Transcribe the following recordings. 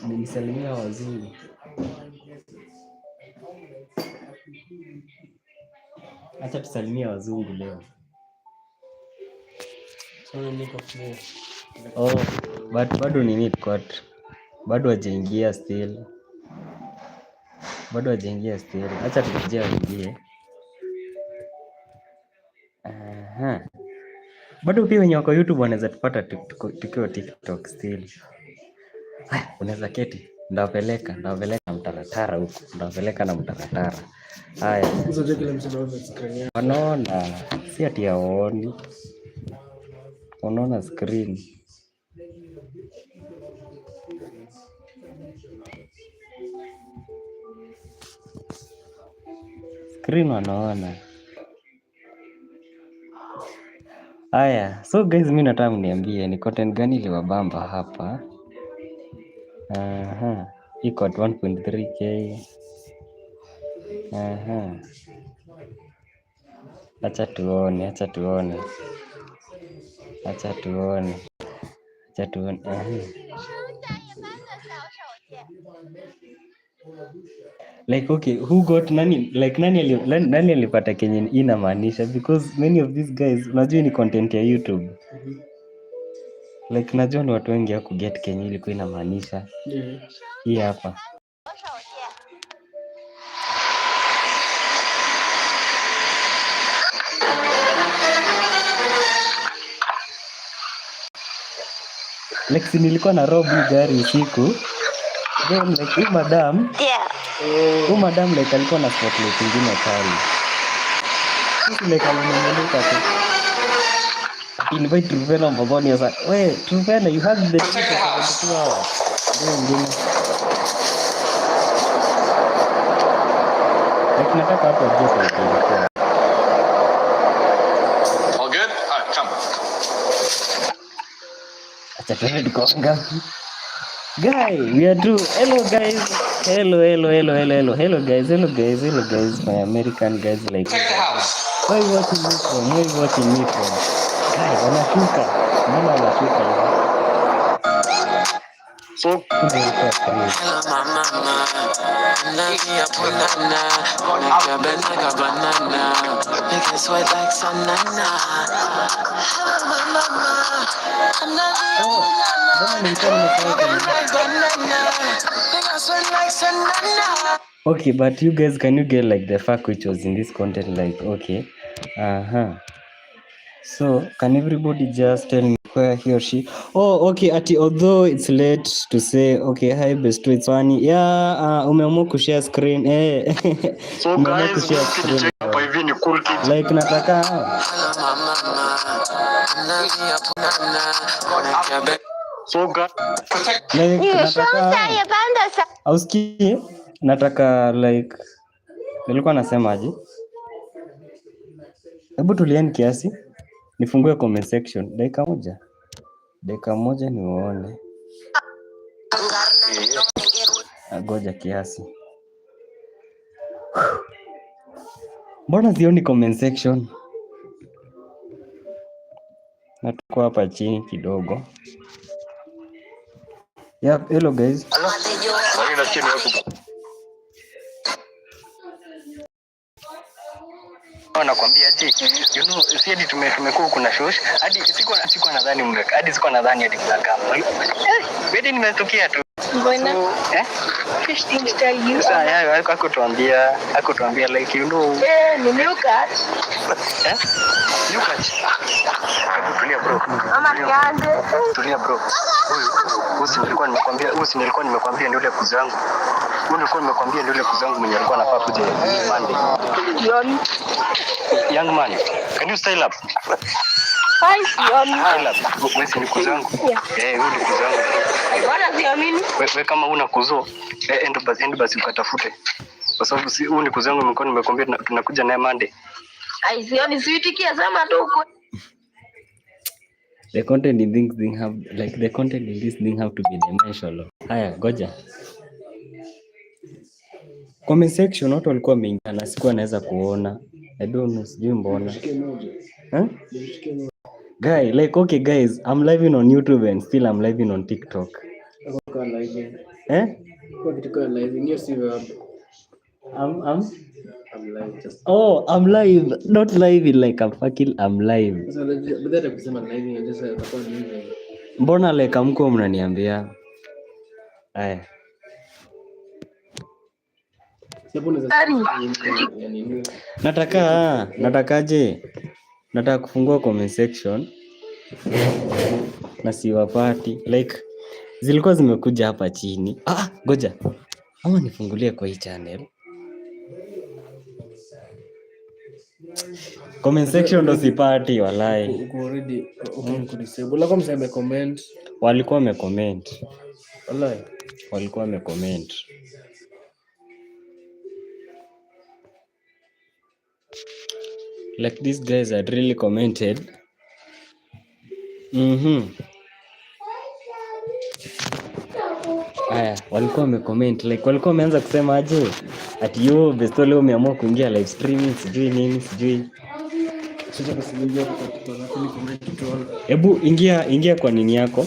nisalimia wazungu. Acha tusalimia wazungu leo. Oh, but bado nini tukot. Bado hajaingia still. Acha tukijia ingie. Aha. Bado pia wenye wako YouTube wanaweza tupata tukiwa TikTok still. Haya, unaweza keti. Ndawapeleka mtaratara huko. Ndawapeleka na mtaratara. Haya. Wanaona, si ati hawaoni. Wanaona screen. Screen wanaona. Haya, so guys, mimi nataka mniambie ni content gani iliwabamba hapa. Aha. Iko at 1.3k. Aha. Acha tuone. Like okay, who got nani alipata kenye inamaanisha, because many of these guys unajua ni content ya YouTube. Like najua ni watu wengi haku get kenye ilikuwa inamaanisha. Hii hapa. Like nilikuwa na rob gari usiku. Then like madam like alikuwa na spotlight nyingine kali. Like alimweleka tu. Invite Truvena mbogoni sasa. We, Truvena, you have the ticket for 2 hours. Like nataka hapo joke kwa. All good? All right, come. Acha tuende tukaonga. Guy, we are through. Hello guys. Hello guys. My American guys like. Why you watching me from? Guy, wanashuka. Mbona wanashuka hivi? So, okay, but you guys, can you get like the fact which was in this content? Like, okay, so can everybody just tell me where he or she? Oh, okay, ati although it's late to say, okay, hi Bestows, it's funny. Yeah, umeamua kushare screen. So guys, check hapa hivi ni cool kids. Like nataka so guys, like nataka ausikie, nataka like nilikuwa nasemaje? Hebu tulieni kiasi. Nifungue comment section. Dakika moja nione. Ngoja kiasi. Mbona sioni comment section? Natuko hapa chini kidogo. Yep, hello guys. Nakwambia ati you know si hadi tumekuwa kuna shosh hadi sikuwa nadhani mngeka hadi sikuwa nadhani hadi mngeka wewe nimetokea tu mbona fish things tell you sasa yeye hakutuambia like you know ni look at tulia bro mama kiande tulia bro nilikuwa nimekwambia ndio ile kuzangu nilikuwa nimekwambia ndio ile kuzangu mwenye alikuwa anafaa kuja Monday. Young man, can you style up? Hi, style up. Wewe ni kuzangu. Wewe ni kuzangu. Bwana siamini. Wewe kama una kuzo, end basi ukatafute. Kwa sababu si huyu ni kuzangu nilikuwa nimekwambia tunakuja naye Monday. Ai sioni siitikia sema tu uko. The content in this thing have to be dimensional. Haya, goja. Comment section watu walikuwa wameingia na sikuwa naweza kuona. I don't know, sijui mbona. Guy, like okay guys, I'm living on YouTube and still I'm living on TikTok. kwa live. Kwa kitu kwa live ndio si verb. I'm live just. Oh, I'm live. Not live like I'm live. Sasa badala ya kusema live unajua utakuwa live. Mbona like mko mnaniambia? Aya. Natakaje? Nataka kufungua comment section na siwapati. Like zilikuwa zimekuja hapa chini. Ngoja. Ama nifungulie kwa hii channel. Comment section ndo sipati walai. Uko already disable. Kama mseme comment. Walikuwa wamecomment. Walai. Walikuwa wamecomment. Like these guys had really commented. Aya, walikuwa wamecomment. Like walikuwa wameanza kusema aje ati yo Bestow leo umeamua kuingia live streaming sijui nini sijui. Sasa basi ingia kwa kitu na comment tu. Hebu ingia kwa nini yako?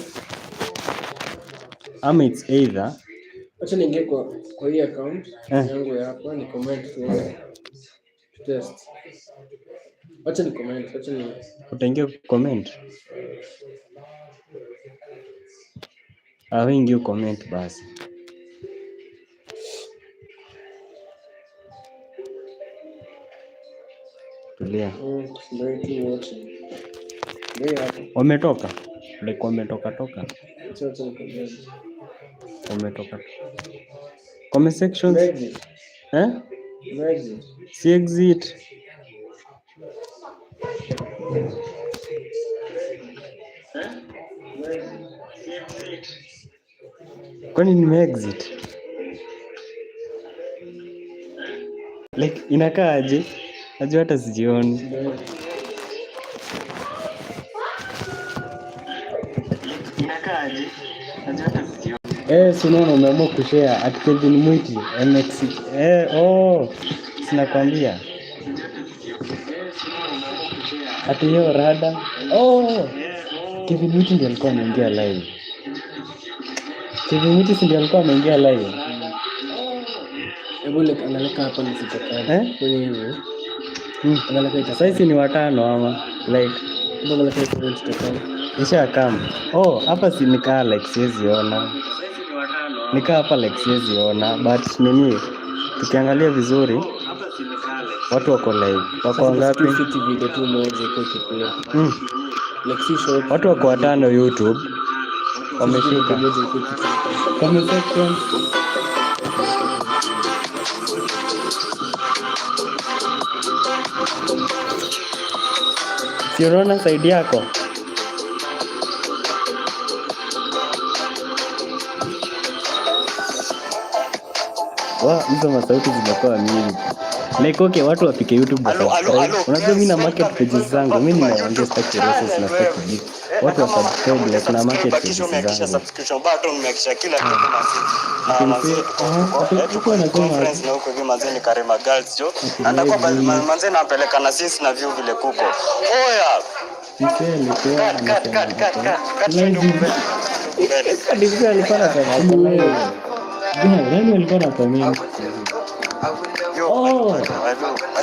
Ama it's either acha niingie kwa hii account yangu ya hapa ni comment tu. Test. Acha ni comment, acha ni utaingia comment. Ingia comment basi. Tulia. Wametoka. Like wametoka. Wametoka. Comment section. Si exit. Kwani nime exit? Like inakaa aje? Najua hata sijioni. Inakaa aje? Najua hata sijioni. Si unaona umeamua kushare at Kevin Mwiti MX. Sinakwambia. Ati hiyo rada. Kevin Mwiti ndiye alikuwa anaingia live. Kevin Mwiti ndiye alikuwa anaingia live. Hebu like analeka hapa nisitokane. Kwa hiyo analeka ita. Sasa ni watano ama like ndio analeka ita nisitokane. Nisha kama. Hapa si nikaa like siwezi ona. Nikaa hapa like siwezi ona but nini tukiangalia vizuri watu wako live. Wako ngapi? Video tu moja iko kiplay. Like si short. Watu wako watano YouTube. Wameshuka. Comment section. Si unaona side yako? Hizo masauti zimekuwa mingi. Like okay, watu wapike YouTube subscribe. Unajua mimi na market pages zangu, mimi ninaongea staki resources na staki big. Watu wa subscribe like na market pages zangu. Subscription button umehakisha kila kitu na conference na huko hivi manzeni Karema Girls jo. Atakuwa manzeni napeleka na sisi na view vile kuko. Oya. Ndio alikuwa na nani alikuwa na comment?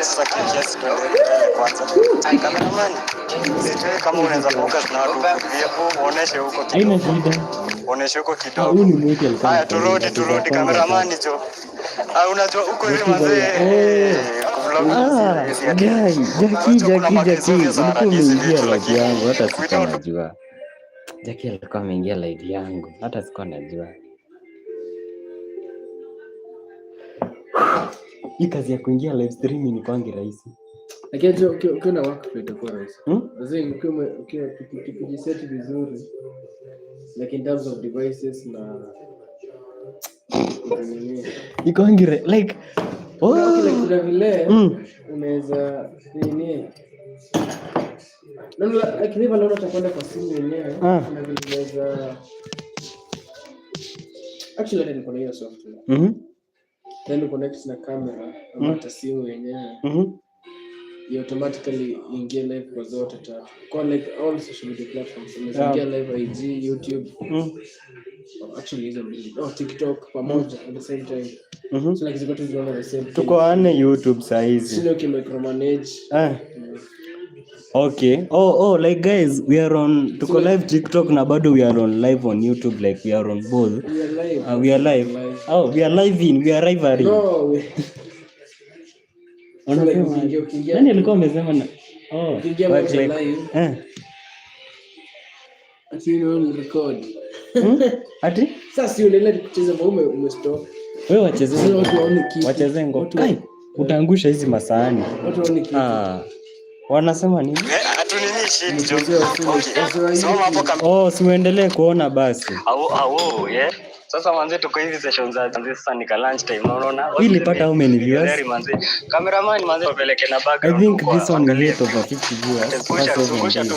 Sasa kiasi kwanza. Cameraman. Sijui kama unaweza focus na watu pia uoneshe huko kidogo. Haina shida. Oneshe huko kidogo. Haya turudi cameraman hicho. Unajua huko hivi mazee. Jackie. Ulikuwa umeingia live yangu hata sikuwa najua. Jackie alikuwa ameingia live yangu hata sikuwa najua. Hii kazi ya kuingia live streaming ni kwangi rahisi. Lakini ukiwa na work itakuwa rahisi. Lazima ukiwa kujiset vizuri. Like in terms of devices na ni kwangi like kuna vile unaweza nini. Lakini vile unachokwenda kwa simu yenyewe kuna vile unaweza actually niko na hiyo software. Then connect na camera ama simu yenyewe. you automatically ingia live kwa zote tatu. Kwa like all social media platforms, ingia live IG, YouTube. Actually hizo mbili. TikTok pamoja at the same time. So like ziko tu zinaona the same thing. Tuko ane YouTube saa hizi. Sio kimicromanage. Okay. Like guys, we are on tuko live TikTok na bado we are on live on YouTube, like we are on both. We are live. We are live. We are live in, we are rivaling. No. Nani alikuwa amesema na live. Ati ni record. Ati? Sasa si unaendelea kucheza maume umestop. Wewe wacheze ngoma. Utaangusha hizi masahani. Watu waone kitu. Wanasema nini? Hatunini shit jo. Soma hapo kama. Simuendelee kuona basi. Yeah. Sasa manze tuko hivi sessions za sasa ni lunch time unaona. Ili pata how many viewers? Cameraman manze tupeleke na I background. think this one will get over 50 viewers. Zungusha tu.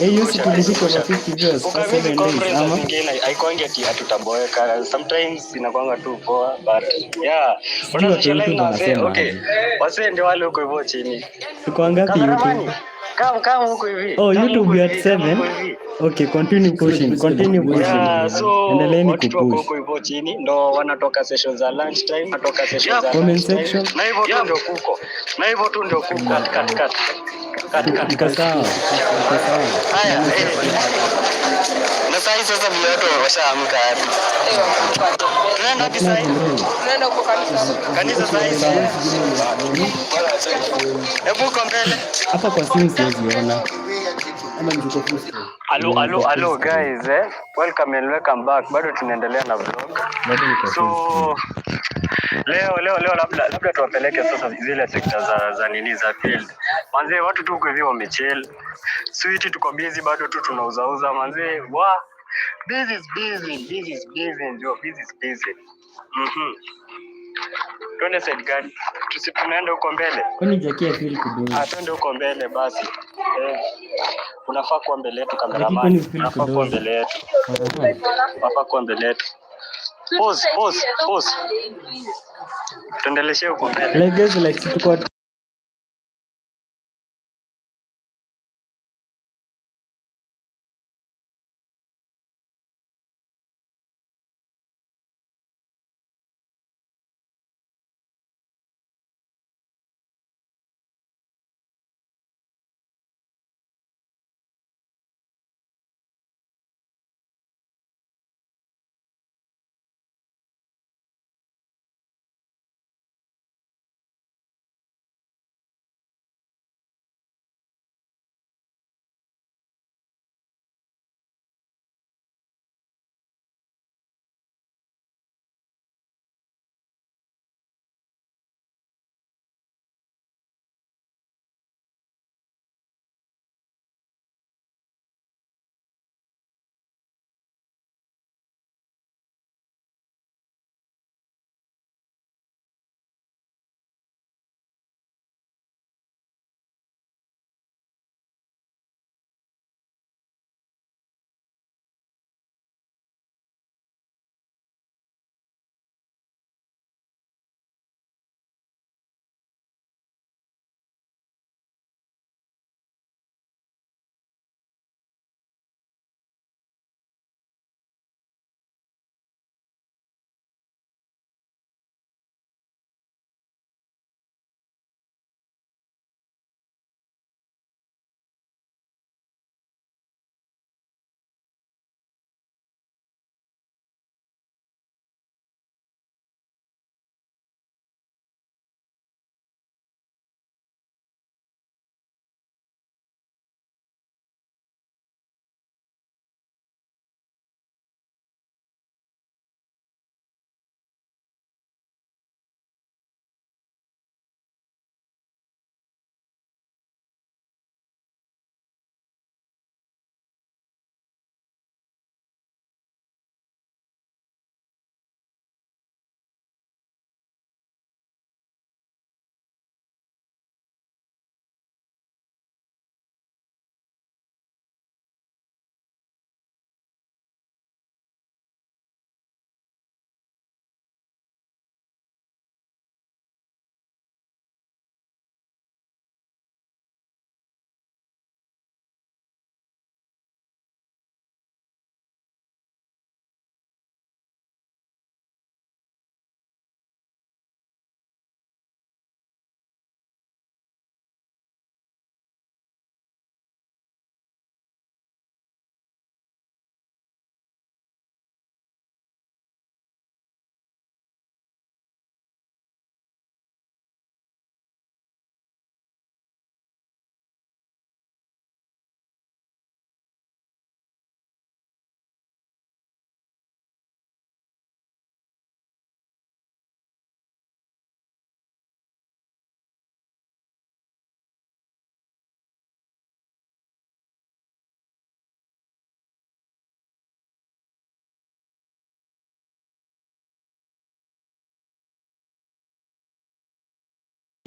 Used to be over 50 viewers for 7 days. Ama haikuangi ati hatutaboeka. Sometimes inakuanga tu poa but yeah. Unasocialize na wase. Okay. Wase ndio wale huko hivyo chini. Tuko ngapi YouTube? Kama huko hivi. YouTube we at 7. Okay, continue pushing. Yeah, so endeleeni kupush. kupush. Huko hivyo chini ndo wanatoka sessions za lunch time, Comment section. Na hivyo tu ndio kuko. Iko sawa. Haya. Na sasa vile watu washaamka hadi. Tunaenda kisai. Tunaenda huko Kanisa sasa. Hebu kompele. Hapa kwa simu siwezi. Hello guys, welcome back. Bado tunaendelea na vlog. So leo labda tuwapeleke sasa zile sekta za nini za field. Manze watu tu kwa hivyo wamechill. Sweet tuko busy bado tu tunauzauza manze. Busy is busy. Tuende side gani? Tunaenda huko mbele. Kwani jakia feel kidogo. Twende huko mbele basi. Unafaa kuwa mbele yetu cameraman. Unafaa kuwa mbele yetu. Pause. Tuendeleshe huko mbele. Like guys, like tuko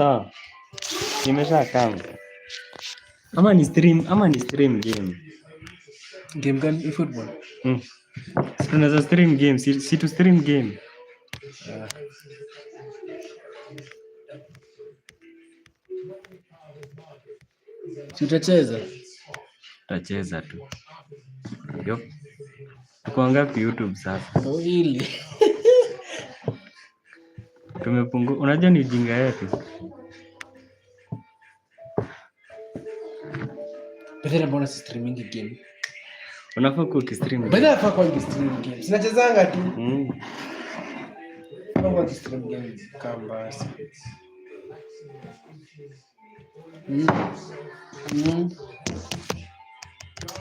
Sawa. Nimesha kama. Ama ni stream game. Game gani football? Tunaweza stream game, si tu stream game. Si utacheza? Tutacheza tu. Yo. Tuko ngapi YouTube sasa? Ili. Tumepungua. Unajua ni ujinga yetu. Badala mbona si streaming game? Unafaa kuwa ukistream. Badala nafaa kuwa stream game. Sinachezanga tu. Kwa stream game kama basi.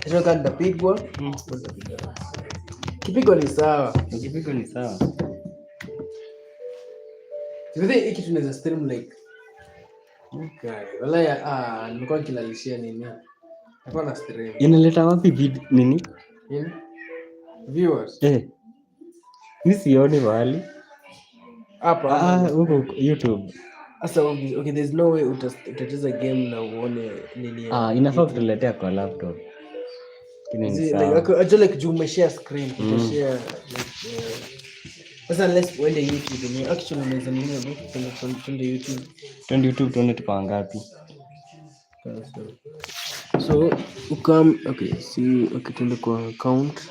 Sio kama ndapigwa. Kipigo ni sawa. Kipigo ni sawa. Sasa hiki tunaweza stream like. Okay. Wala nilikuwa nikilalishia nini? Hapa na stream. Inaleta wapi video nini? Viewers. Mimi sioni mahali. Hapa huko YouTube. Sasa okay, there's no way utacheza game na uone nini. Inafaa kutuletea kwa laptop. Like juu umeshare screen, utashare like sasa let's uende YouTube. Actually unaweza nini twende YouTube. Twende YouTube tuone tuko ngapi. So okay, see twende kwa account.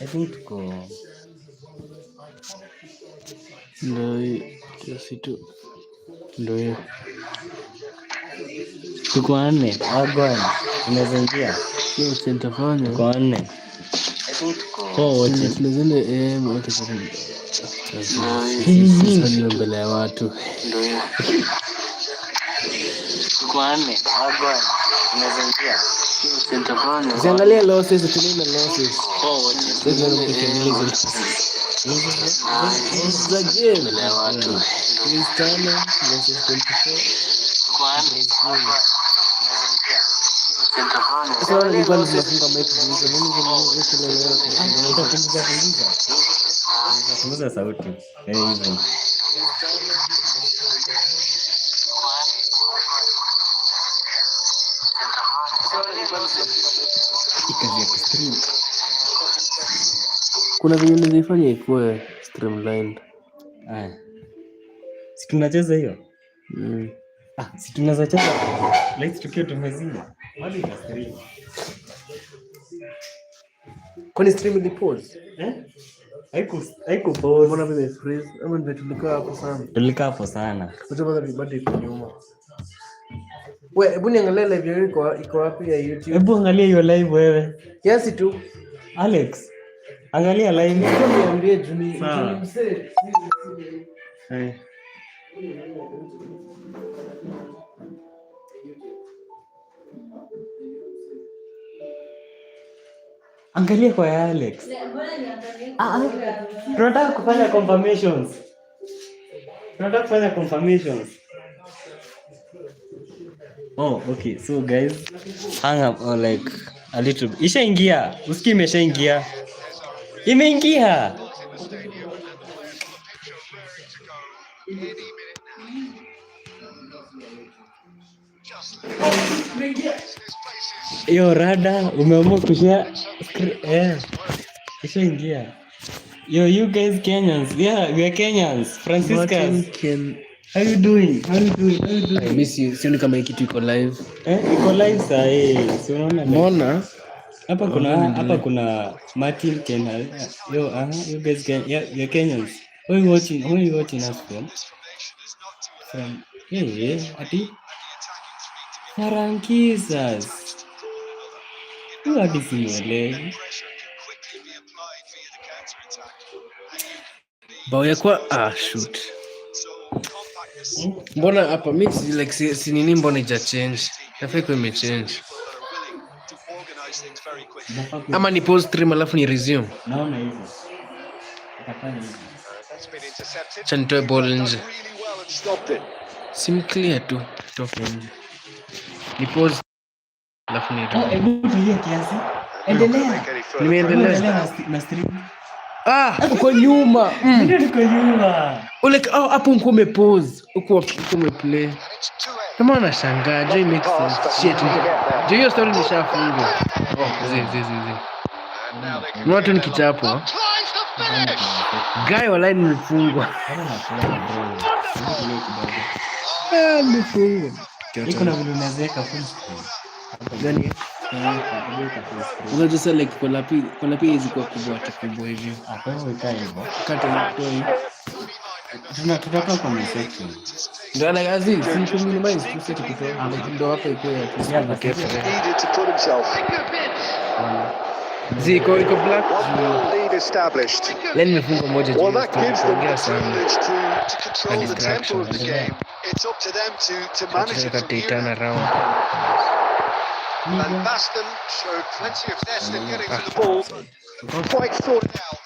I think tuko kiasi tu. Ndio. Tuko 4. Agwan. Unaweza ingia. Sio sentafanya. Tuko 4. I think tuko wote. Tunazende wote kwa sasa mbele ya watu. Ndio. Tuko 4. Agwan. Unaweza ingia. Usiangalie losses, tunaona losses. The game la watu. Cristiano versus 24. Sasa ni kwa nini tunafunga mic hizo? Punguza sauti. Hivyo. Kuna vile nilifanya ikuwe streamlined. Si tunacheza hiyo? Si tunaweza cheza. Let's tukio tumezima. Bado ina stream. Kwani stream ili pause? Haiko pause. Mbona vile freeze? Ama ndio tulikaa hapo sana. Tulikaa hapo sana. Unajua bado iko nyuma. Wewe hebu niangalie live yako iko wapi ya YouTube? Hebu angalia hiyo live wewe. Kiasi tu. Alex. Angalia live. Niambie Juni msee. Angalia kwa ya Alex. Tunataka kufanya confirmations. Oh, okay. So guys, hang up or like a little bit. Ishaingia. Usikii imeshaingia. Imeingia. Yo rada, umeamua kushare ishaingia. Yo, you guys Kenyans. Yeah, we are Kenyans. Franciscans. How you doing? I miss you. Sioni kama hiki kitu iko live. Iko live saa si unaona? Mbona? Hapa kuna Martin Kenya. Yo, you guys can, yeah, we are Kenyans. Who are you watching us from? Ati Farankisas. Who are these? bao ya kwa shoot. Mbona hapa mimi like si nini mbona ija change? Nafai kwa ime change. Ama ni pause stream alafu ni resume. Naona hivyo. Utafanya hivyo. Acha nitoe ball nje. Sim clear tu. Toke nje. Ni pause alafu ni resume. Hebu tulie kiasi. Endelea. Nimeendelea na stream. Uko nyuma. Ndio niko nyuma. Ule hapo uko umepause, uko umeplay. Kama unashangaa, Joy makes sense. Shit. Joy hiyo story nishafunga. Zizi. Ni watu nikichapo. Guy wala nimefungwa. Nimefungwa. Iko na vile unaweka full screen. Gani? Unajua sasa like kwa lapi hizi kwa kubwa hivi. Kwa hiyo ikae hivyo. Kata toi. Tunatoka kwa section. Ndio na gazi, si minimize tu seti kutoa. Ndio hapa iko ya needed to put himself. Ziko iko black. Lead established. Leo nimefunga moja Well, that gives them the sana. privilege to control the tempo of the game. It's up to them to manage it from here. Around. And Baston showed plenty of zest in getting to the ball. Quite thought it out.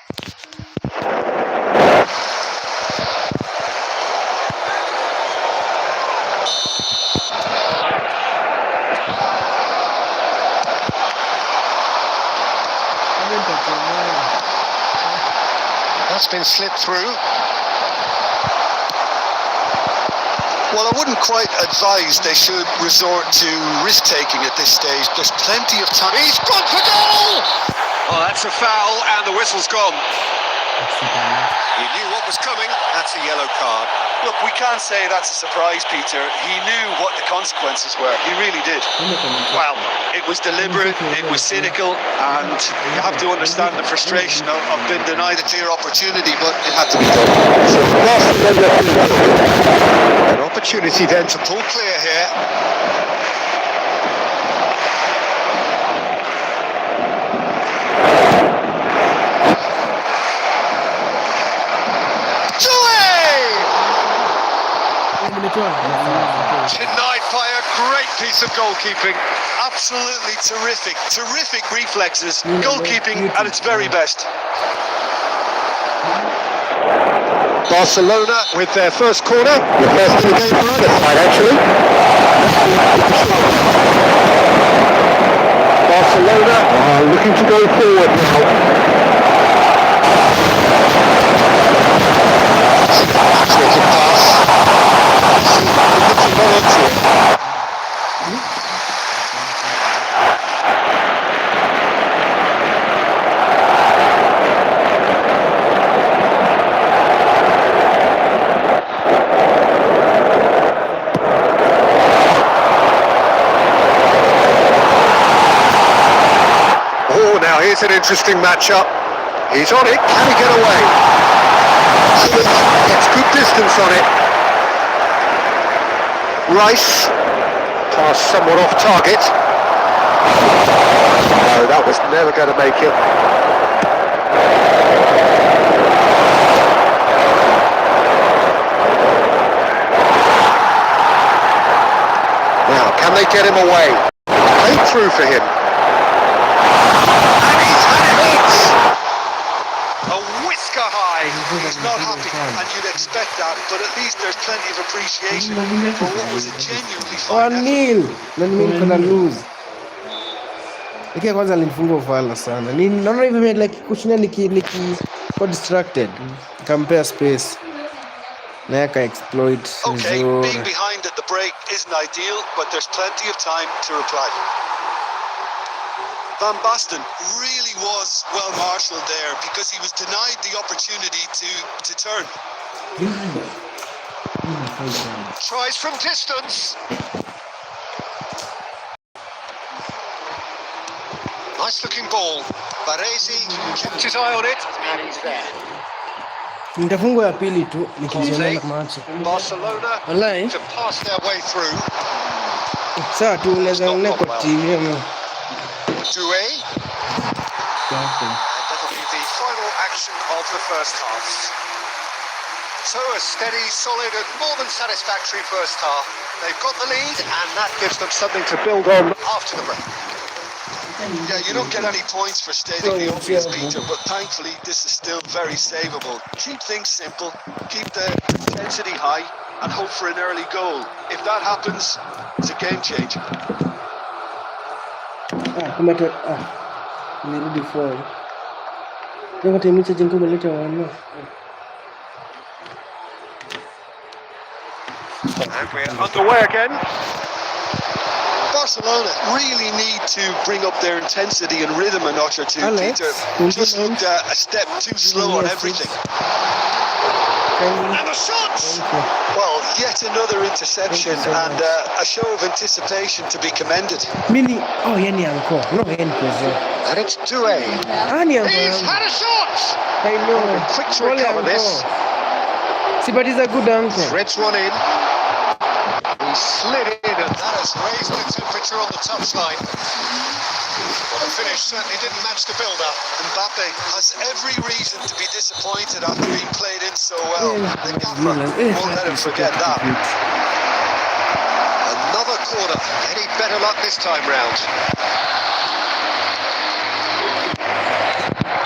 That's been slipped through. Well, I wouldn't quite advise they should resort to risk-taking at this stage. There's plenty of time. He's gone for goal! Oh, that's a foul, and the whistle's gone. He knew what was coming. That's a yellow card. Look, we can't say that's a surprise, Peter. He knew what the consequences were. He really did. Well, it was deliberate, it was cynical, and you have to understand the frustration of being denied a clear opportunity, but it had to be done. An opportunity then to pull clear here. Denied by a great piece of goalkeeping. Absolutely terrific. Terrific reflexes. Goalkeeping at its very best. Barcelona with their first corner. The first in the game for either side, actually. Barcelona are looking to go forward now. That's a pass. Oh, now here's an interesting matchup. He's on it. Can he get away? Gets good distance on it. Rice, pass somewhat off target. No, that was never going to make it. Now, can they get him away? Played through for him. And he's had a hit! A whisker high. He's not happy, and you'd expect that, but at least there's plenty of appreciation for what was a genuinely fine effort. Na mimi niko na lose. Ikia kwanza alimfunga ufala sana. Naona hivi like kushinda niki got distracted. Compare space. Na yaka exploit. Okay, being behind at the break isn't ideal, but there's plenty of time to reply. Van Basten really was well marshalled there because he was denied the opportunity to turn. Tries from distance. Nice looking ball. Baresi kept his eye on it and he's there. Nitafungwa ya pili tu nikijiona na macho. Barcelona Wallahi to pass their way through. Sawa tu unaweza uone kwa TV ama Doué. And that'll be the final action of the first half. So a steady, solid and more than satisfactory first half. They've got the lead and that gives them something to build on after the break. Yeah, you don't get any points for stating the obvious, Peter, but thankfully this is still very savable. Keep things simple, keep the intensity high and hope for an early goal. If that happens, it's a game changer. Nirudi forward. Ndio timu cha jengo meleta wana. And we're underway again. Barcelona really need to bring up their intensity and rhythm a notch or two, Peter. Just looked a step too slow on everything. And the shots! Well, yet another interception and a show of anticipation to be commended. Mini, oh, yani anko. No, yani kozo. And it's Doué. He's had a shot! I know. Quick to recover this. See, but he's a good uncle. Threads one in. He slid in and that has raised the temperature on the touchline. Well, the finish certainly didn't match the build-up. Mbappe has every reason to be disappointed after being played in so well. The gaffer won't let him forget that. Another corner. Any better luck this time round?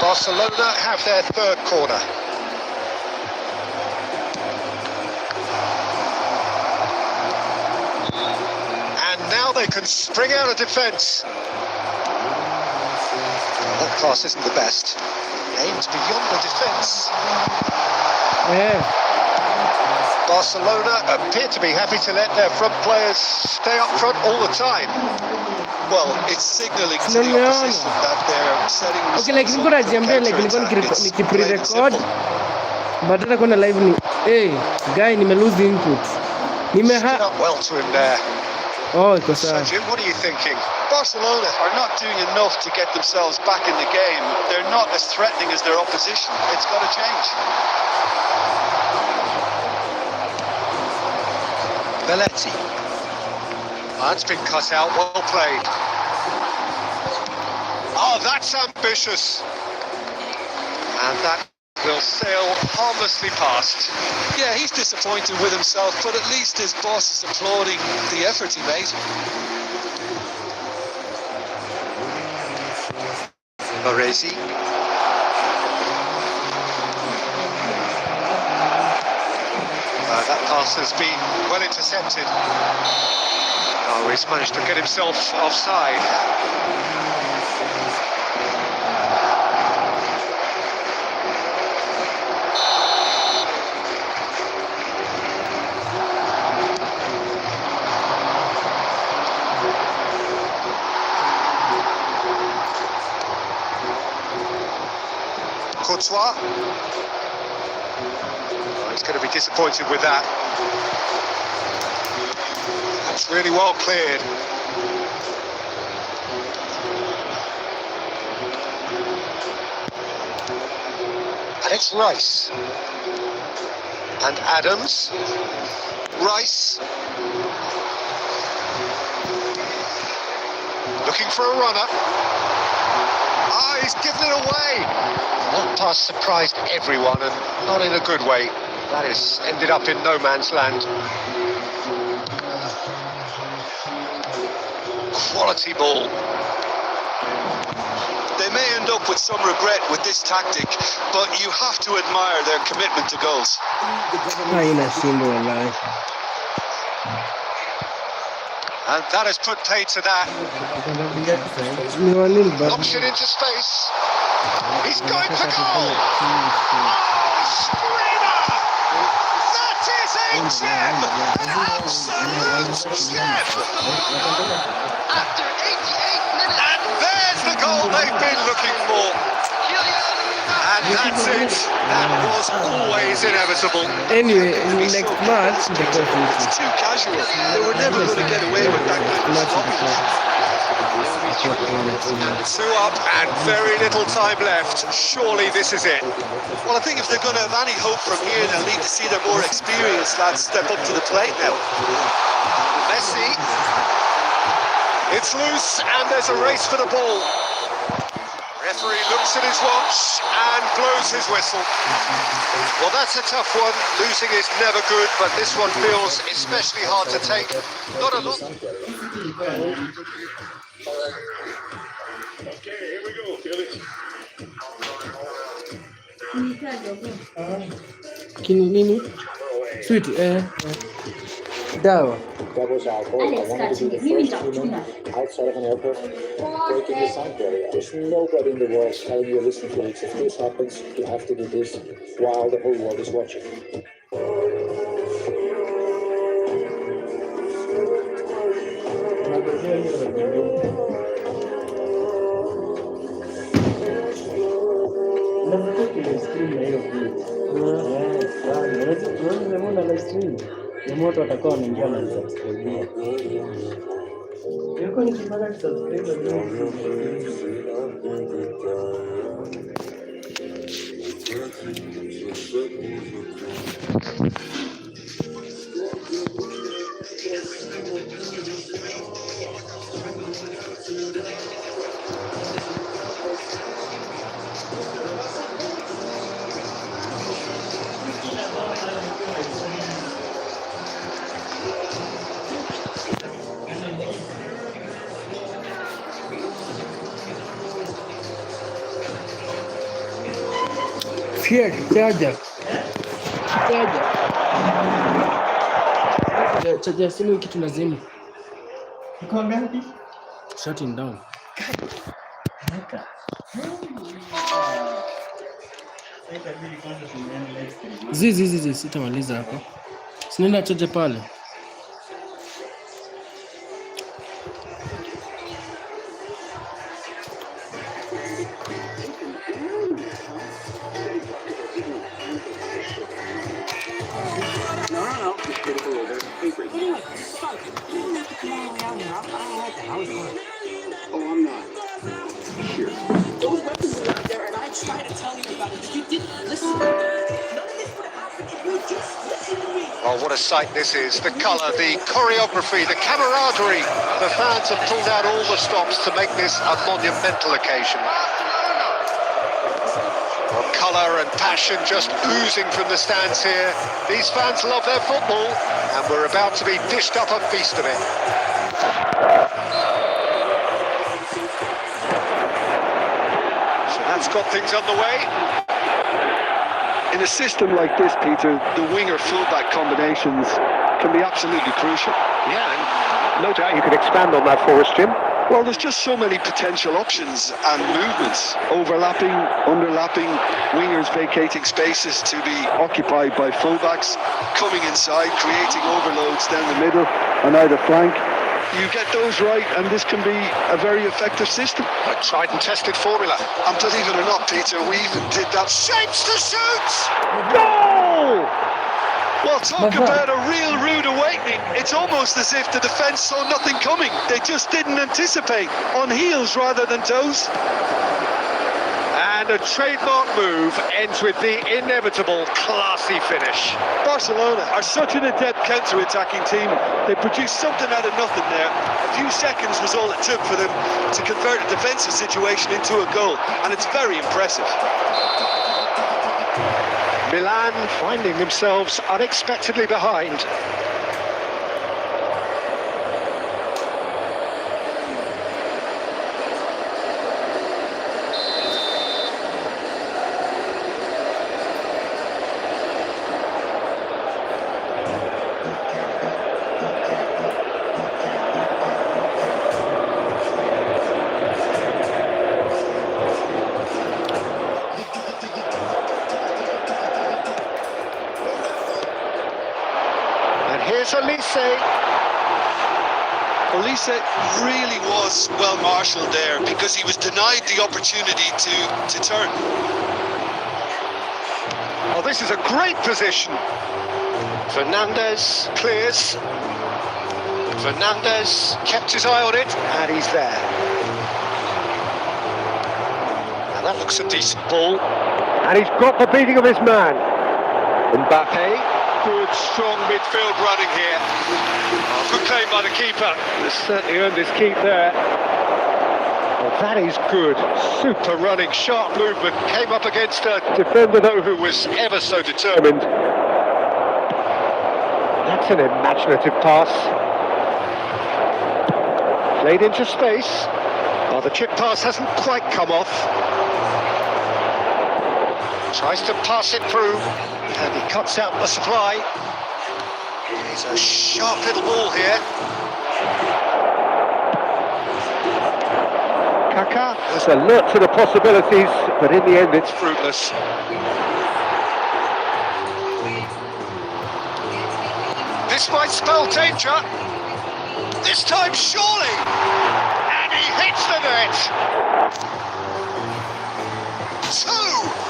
Barcelona have their third corner. Now they can spring out of defence. That pass isn't the best. Aims beyond the defence. Yeah. Barcelona appear to be happy to let their front players stay up front all the time. Well, it's signalling to the opposition that they're setting okay, like niko najiambia like niko nikipre-record but hata kuna live ni guy lose input. Well to him there. Oh, because Jim, what are you thinking? Barcelona are not doing enough to get themselves back in the game. They're not as threatening as their opposition. It's got to change. Belletti. That's been cut out. Well played. Oh, that's ambitious. And that will sail harmlessly past. Yeah, he's disappointed with himself, but at least his boss is applauding the effort he made. Baresi. That pass has been well intercepted. Oh, he's managed to get himself offside. Courtois. Oh, he's going to be disappointed with that. That's really well cleared. And it's Rice. And Adams. Rice. Looking for a runner. Ah, he's given it away. That pass surprised everyone, and not in a good way. That has ended up in no man's land. Quality ball. They may end up with some regret with this tactic, but you have to admire their commitment to goals. And that has put paid to that. Knocks it into space. He's going for goal! Oh, screamer! That is a gem! An absolute gem! After 88 minutes. And there's the goal they've been looking for. And that's it. That was always inevitable. Anyway, next match, it's too casual. They were never going to get away with that kind of sloppiness. 2 up and very little time left. Surely this is it. Well, I think if they're going to have any hope from here, they'll need to see their more experienced lads step up to the plate now. Messi. It's loose and there's a race for the ball. Referee looks at his watch and blows his whistle. Well, that's a tough one. Losing is never good, but this one feels especially hard to take. Not a lot. Okay, here we go, Felix. Nini? Sweet, dawa. That was our goal. I wanted to be the first human outside of an airport breaking the sound barrier. There's nobody in the world telling you, listen, Felix, if this happens, you have to do this while the whole world is watching. Moto watakuwa wanaingia na subscribe. Yuko nikipata subscribe Chaja simu kitu lazima. Iko ngapi? Shutting down. Zizi sitamaliza hapo. Sinaenda chaja pale. Oh, what a sight this is. The colour, the choreography, the camaraderie. The fans have pulled out all the stops to make this a monumental occasion. Well, colour and passion just oozing from the stands here. These fans love their football, and we're about to be dished up a feast of it. So that's got things underway. In a system like this, Peter, the winger-fullback combinations can be absolutely crucial. Yeah, and no doubt you could expand on that for us, Jim. Well, there's just so many potential options and movements. Overlapping, underlapping, wingers vacating spaces to be occupied by fullbacks, coming inside, creating overloads down the middle and either flank. You get those right, and this can be a very effective system. A tried and tested formula. And believe it or not, Peter, we even did that. Shapes to shoot! Goal! Well, talk about a real rude awakening. It's almost as if the defence saw nothing coming. They just didn't anticipate. On heels rather than toes. And a trademark move ends with the inevitable classy finish. Barcelona are such an adept counter-attacking team. They produced something out of nothing there. A few seconds was all it took for them to convert a defensive situation into a goal, and it's very impressive. Milan finding themselves unexpectedly behind. Here's Olise really was well marshalled there because he was denied the opportunity to turn. Oh, this is a great position. Fernandez clears. Fernandez kept his eye on it, and he's there. And that looks a decent ball. And he's got the beating of his man. Mbappe. Good, strong midfield running here. Oh, good claim by the keeper. He's certainly earned his keep there. Well, That is good. Super running, sharp movement. Came up against a defender, though, who was ever so determined. That's an imaginative pass. Played into space. Oh, the chip pass hasn't quite come off. Tries to pass it through, and he cuts out the supply. It's a sharp little ball here. Kaka was alert to the possibilities, but in the end it's fruitless. This might spell danger. This time surely! And he hits the net!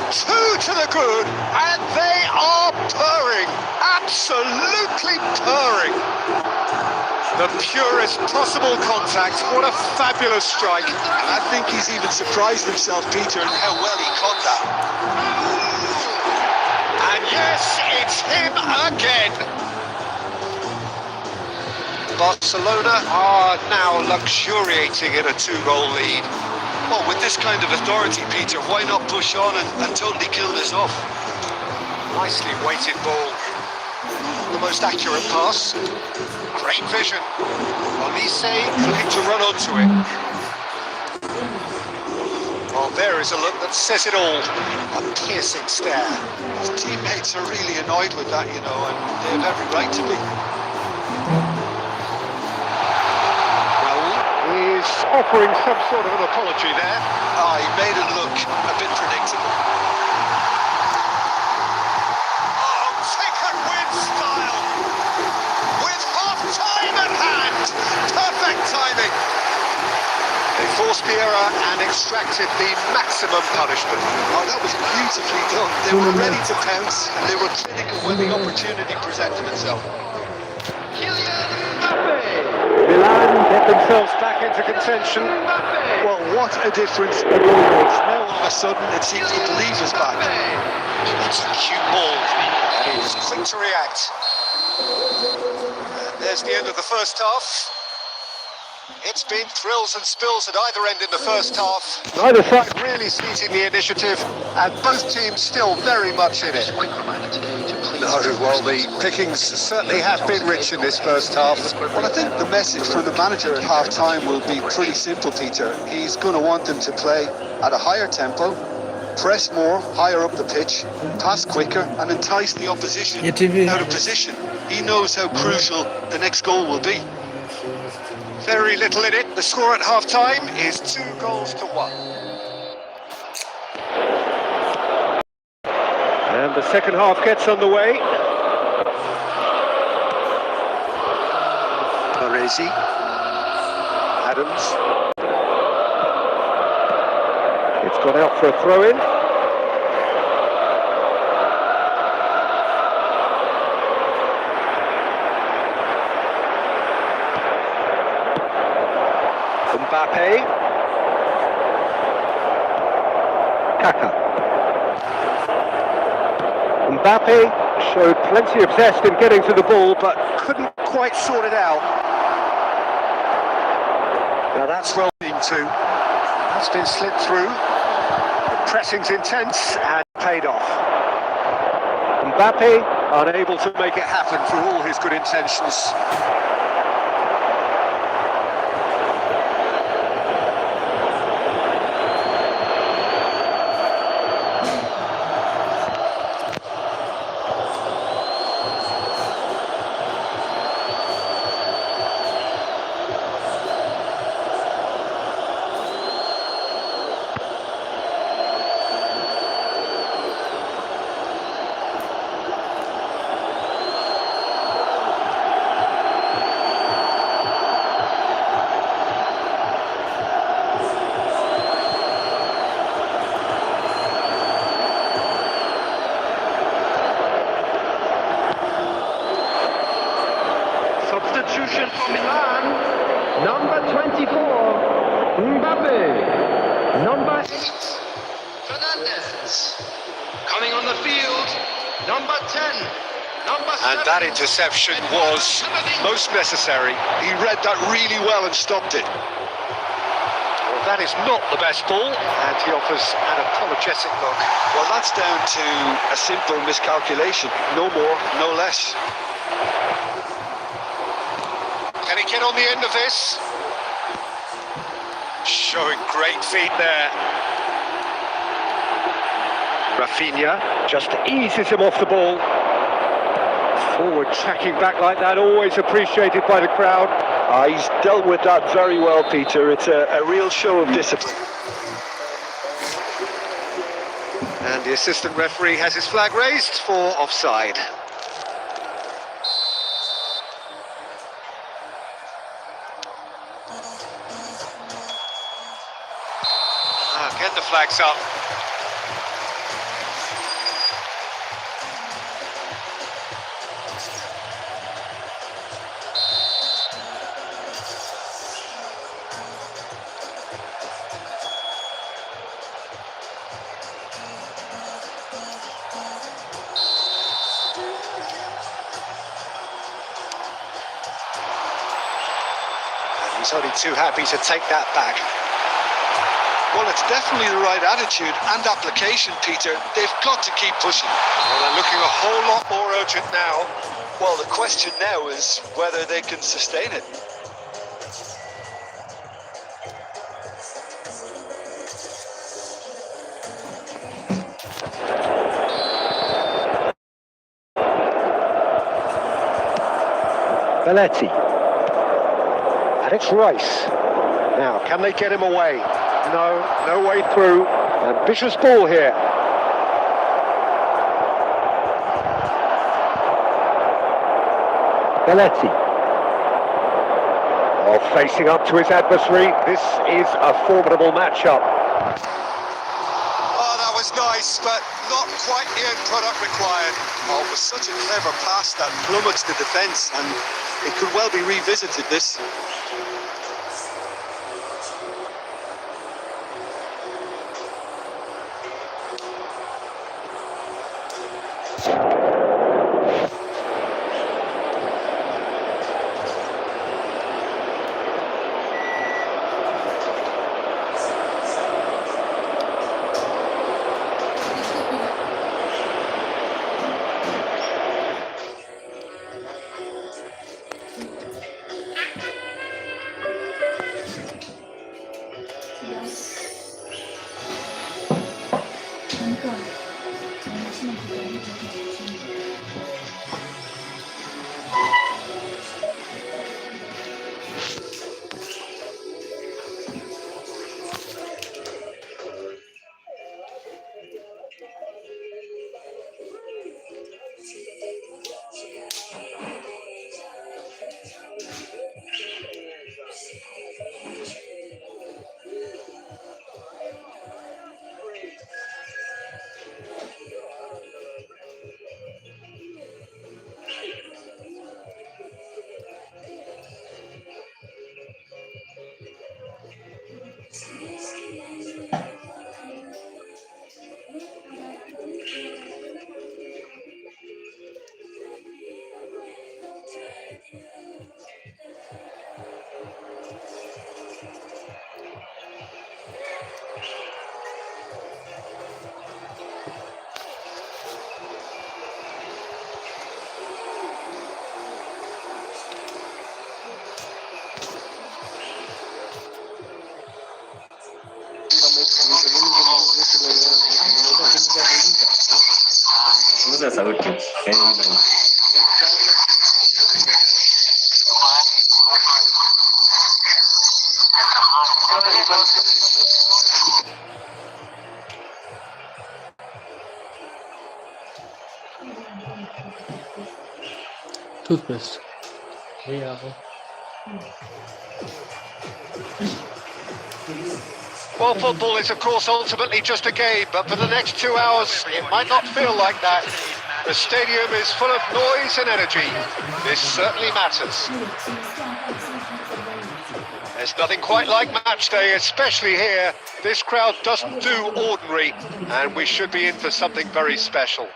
Two to the good, and they are purring, absolutely purring. The purest possible contact, what a fabulous strike. And I think he's even surprised himself, Peter, in how well he caught that. And yes, it's him again. Barcelona are now luxuriating in a 2-goal lead. Well, with this kind of authority, Peter, why not push on and totally kill this off? Nicely weighted ball. The most accurate pass. Great vision. Olise looking to run onto it. Well, there is a look that says it all. A piercing stare. His teammates are really annoyed with that, you know, and they have every right to be. Is offering some sort of an apology there. He made it look a bit predictable. Oh, ticket win style! With half-time at hand! Perfect timing! They forced the error and extracted the maximum punishment. Oh, that was beautifully done. They were ready to pounce, and they were clinical when the opportunity presented itself. Milan get themselves back into contention. Well, what a difference a goal makes. Now all of a sudden it seems the belief is back. It's a cute ball. And he's quick to react. And there's the end of the first half. It's been thrills and spills at either end in the first half. Neither side really seizing the initiative, and both teams still very much in it. No, well, the pickings certainly have been rich in this first half. Well, I think the message from the manager at half-time will be pretty simple, Peter. He's going to want them to play at a higher tempo, press more, higher up the pitch, pass quicker, and entice the opposition out of position. He knows how crucial the next goal will be. Very little in it. The score at half-time is 2-1. And the second half gets underway. Baresi. Adams. It's gone out for a throw-in. Mbappe. Kaka. Mbappe showed plenty of zest in getting to the ball, but couldn't quite sort it out. Now that's well been too. That's been slipped through. The pressing's intense and paid off. Mbappe unable to make it happen for all his good intentions. Substitution for Milan, number 24, Mbappe, number 8, Fernandez, coming on the field, number 10, number 7. And that interception was most necessary. He read that really well and stopped it. Well, that is not the best ball, and he offers an apologetic look. Well, that's down to a simple miscalculation. No more, no less. Can he get on the end of this? Showing great feet there. Rafinha just eases him off the ball. Forward tracking back like that, always appreciated by the crowd. He's dealt with that very well, Peter. It's a real show of discipline. And the assistant referee has his flag raised for offside. Get the flags up. He's only too happy to take that back. Well, it's definitely the right attitude and application, Peter. They've got to keep pushing. Well, they're looking a whole lot more urgent now. Well, the question now is whether they can sustain it. Belletti. And it's Rice. Now, can they get him away? No way through. Ambitious ball here. Belletti. Oh, facing up to his adversary. This is a formidable matchup. Oh, that was nice, but not quite the end product required. Oh, it was such a clever pass that plummets the defence, and it could well be revisited, this. Punguza sauti. Toothpaste. Well, football is, of course, ultimately just a game, but for the next 2 hours, it might not feel like that. The stadium is full of noise and energy. This certainly matters. There's nothing quite like match day, especially here. This crowd doesn't do ordinary, and we should be in for something very special.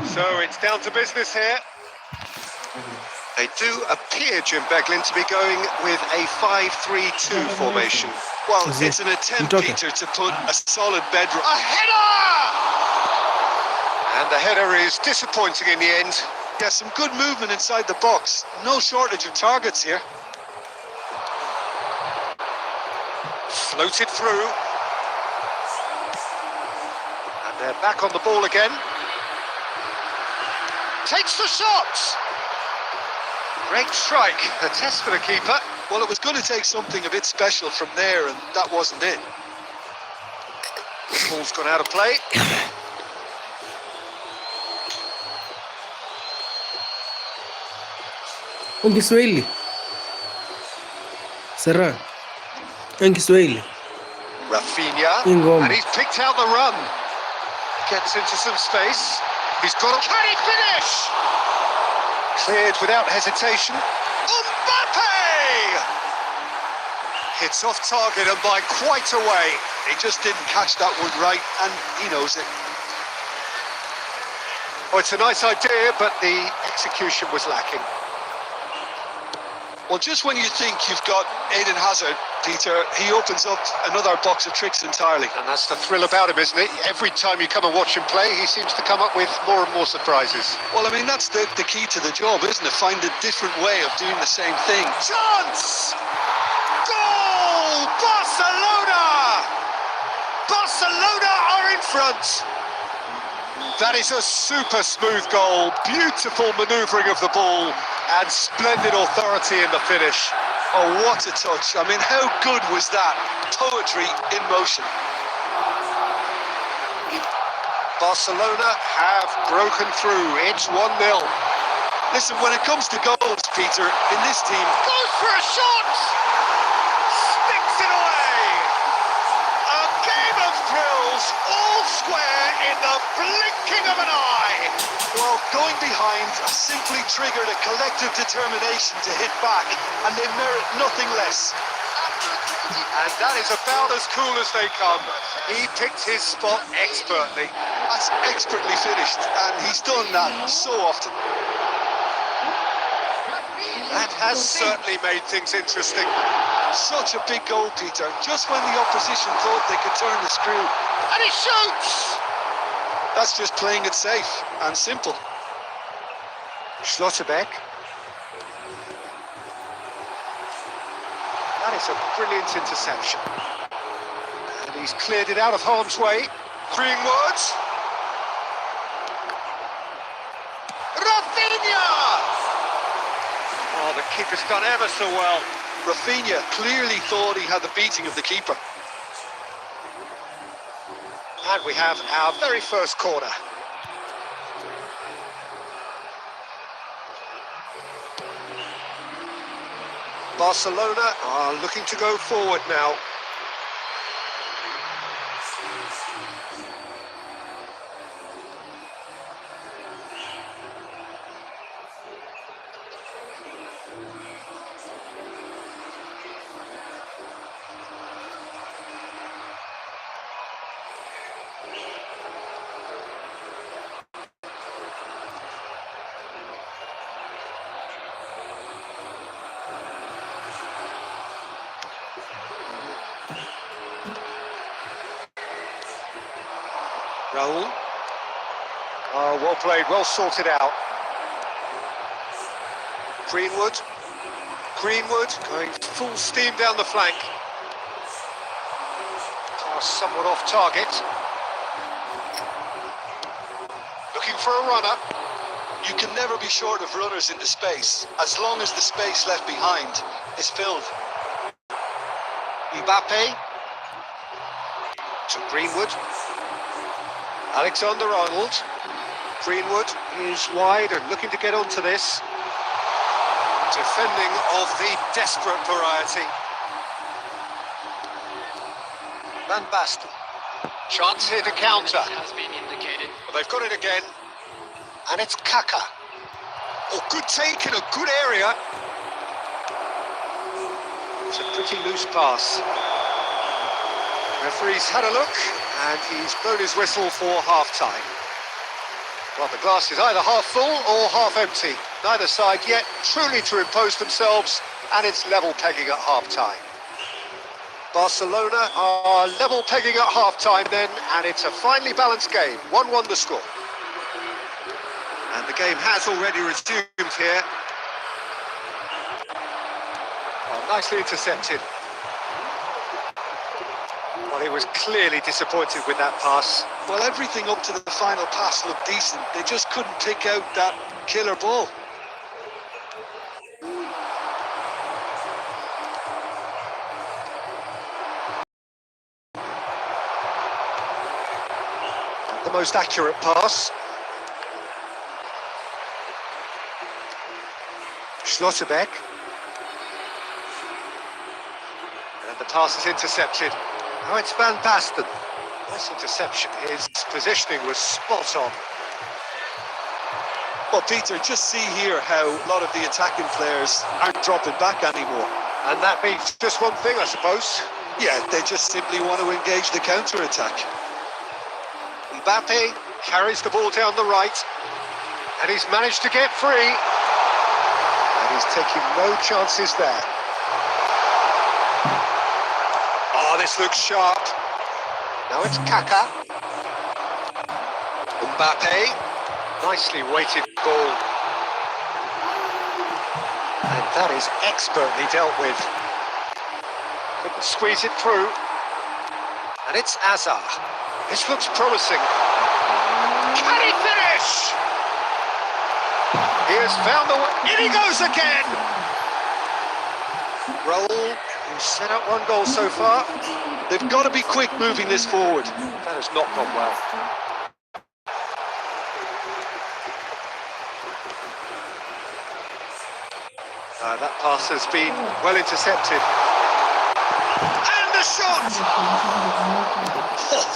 So it's down to business here. They do appear, Jim Beglin, to be going with a 5-3-2 formation. Well, it's an attempt, Peter, to put a solid bedrock. A header! And the header is disappointing in the end. Yeah, some good movement inside the box. No shortage of targets here. Floated through. And they're back on the ball again. Takes the shot! Great strike, a test for the keeper. Well, it was going to take something a bit special from there, and that wasn't it. Ball's gone out of play. Un Kiswahili. Sarah. Un Kiswahili. Rafinha, Ingoma. and he's picked out the run. Gets into some space. He's got a... Can he finish? Cleared without hesitation. Mbappe! Hits off target and by quite a way. He just didn't catch that one right, and he knows it. Oh, it's a nice idea, but the execution was lacking. Well, just when you think you've got Eden Hazard, Peter, he opens up another box of tricks entirely. And that's the thrill about him, isn't it? Every time you come and watch him play, he seems to come up with more and more surprises. Well, I mean, that's the key to the job, isn't it? Find a different way of doing the same thing. Chance! Goal! Barcelona! Barcelona are in front! That is a super smooth goal, beautiful manoeuvring of the ball, and splendid authority in the finish. Oh, what a touch. I mean, how good was that? Poetry in motion. Barcelona have broken through. It's 1-0. Listen, when it comes to goals, Peter, in this team... Goes for a shot! Sticks it away! A game of thrills, all square in the blinking of an eye! Well, going behind simply triggered a collective determination to hit back, and they merit nothing less. And that is about as cool as they come. He picked his spot expertly. That's expertly finished, and he's done that so often. That has certainly made things interesting. Such a big goal, Peter, just when the opposition thought they could turn the screw. And he shoots! That's just playing it safe and simple. Schlotterbeck. That is a brilliant interception. And he's cleared it out of harm's way. Greenwood. Rafinha! Oh, the keeper's done ever so well. Rafinha clearly thought he had the beating of the keeper. And we have our very first corner. Barcelona are looking to go forward now. Raul. Oh, well played, well sorted out. Greenwood. Greenwood going full steam down the flank. Pass somewhat off target. Looking for a runner. You can never be short of runners into space, as long as the space left behind is filled. Mbappe. To Greenwood. Alexander-Arnold. Greenwood is wide and looking to get onto this. Defending of the desperate variety. Van Basten. Chance here to counter. Has been indicated. Well, they've got it again. And it's Kaka. Oh, good take in a good area. It's a pretty loose pass. Referee's had a look, And he's blown his whistle for half-time. Well, the glass is either half full or half empty. Neither side yet truly to impose themselves, and it's level pegging at half-time. Barcelona are level pegging at half-time then, and it's a finely balanced game. 1-1 the score. And the game has already resumed here. Oh, nicely intercepted. Well, he was clearly disappointed with that pass. Well, everything up to the final pass looked decent. They just couldn't pick out that killer ball. The most accurate pass. Schlotterbeck. And the pass is intercepted. Now it's Van Basten. Nice interception. His positioning was spot on. Well, Peter, just see here how a lot of the attacking players aren't dropping back anymore. And that means just one thing, I suppose. Yeah, they just simply want to engage the counter-attack. Mbappe carries the ball down the right, and he's managed to get free. And he's taking no chances there. Oh, this looks sharp. Now it's Kaka. Mbappe. Nicely weighted ball. And that is expertly dealt with. Couldn't squeeze it through. And it's Hazard. This looks promising. Can he finish? He has found the way. In he goes again! Raul, who's set up one goal so far. They've got to be quick moving this forward. That has not gone well. That pass has been well intercepted. And the shot!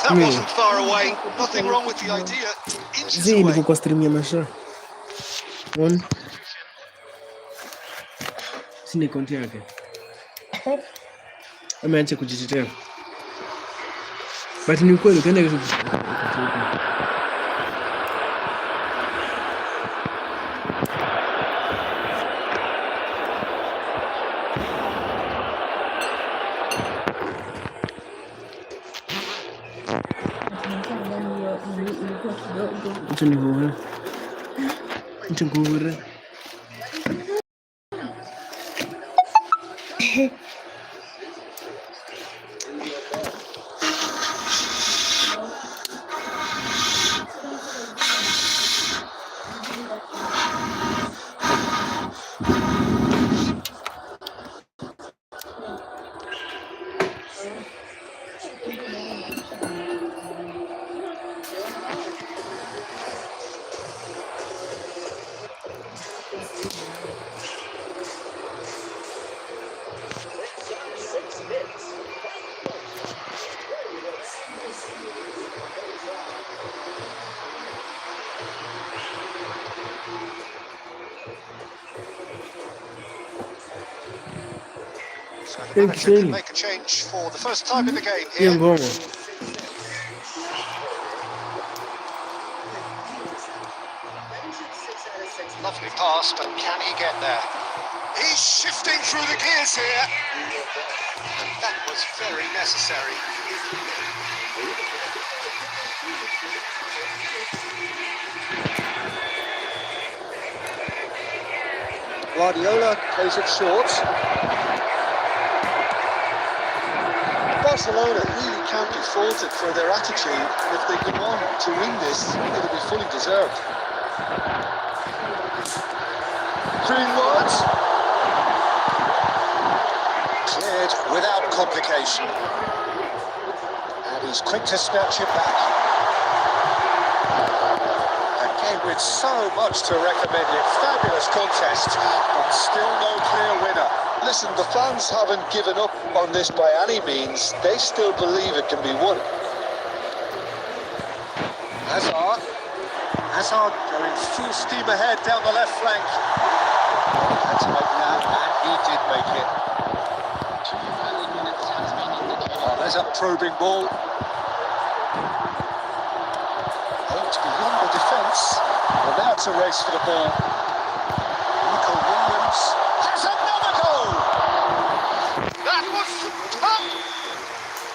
That wasn't far away. Nothing wrong with the idea. Inches Zii away. niko kwa stream ya Masha. One. Sini konti yake. Ameacha kujitetea. But ni kweli kaenda kesho. Nchungura. So the manager can make a change for the first time in the game here. Lovely pass, but can he get there? He's shifting through the gears here. And that was very necessary. Guardiola plays it short. Barcelona really can't be faulted for their attitude. If they go on to win this, it'll be fully deserved. Greenwood. Cleared without complication. And he's quick to snatch it back. A game with so much to recommend it. Fabulous contest, but still no clear winner. Listen, the fans haven't given up on this by any means. They still believe it can be won. Hazard going full steam ahead down the left flank. Had to make that, and he did make it. Oh, there's a probing ball. that's a race for the ball. Nico Williams has another goal. That was superb.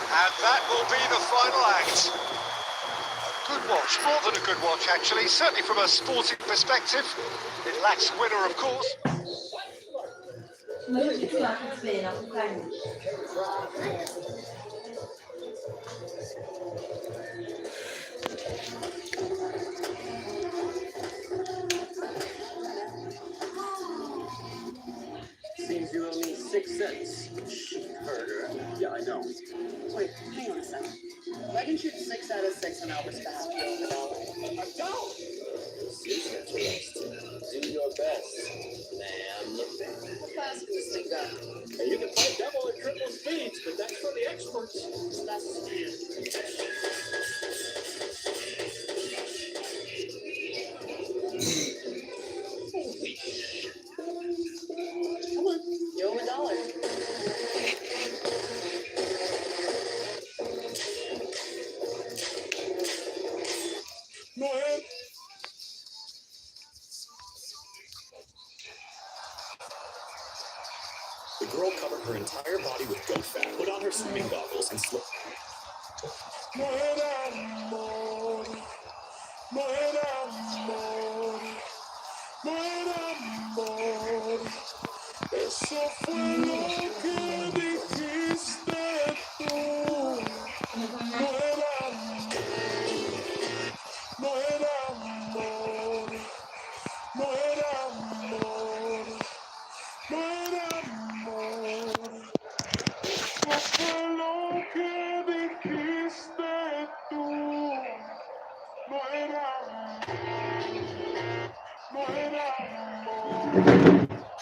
And that will be the final act. A good watch, more than a good watch actually, certainly from a sporting perspective. It lacks a winner, of course. Seems you owe me 6 cents. Burger. Yeah, I know. Wait, hang on a second. If I can shoot 6 out of 6 on Albert's behalf, you owe me $1. A dollar! 6 cents less. Do your best, ma'am. How fast can this thing go? Hey, you can play double and triple speeds, but that's for the experts. So that's the speed. Come on, you owe him $1. The girl covered her entire body with goat fat, put on her swimming goggles, and slipped.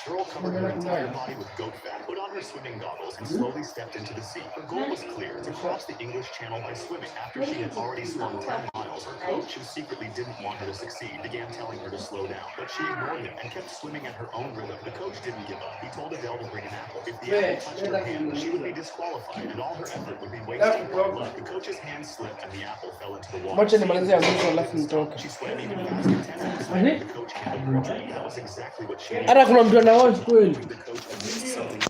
Girl covered her entire body with goat fat, put on her swimming goggles, and slowly stepped into the sea. Her goal was clear: to cross the English Channel by swimming. After she had already swum 10 miles, her coach, who secretly didn't want her to succeed, began telling her to slow down. But she ignored him and kept swimming at her own rhythm. The coach didn't give up. He told Adele to bring an apple. If the apple touched her hand, she would be disqualified, and all her effort would be wasted. But the coach's hand slipped, and the apple fell into the water. She swam even faster. 10 minutes later, the coach handed her a drink. That was exactly what she needed. Hata kuna mtu anaona kweli.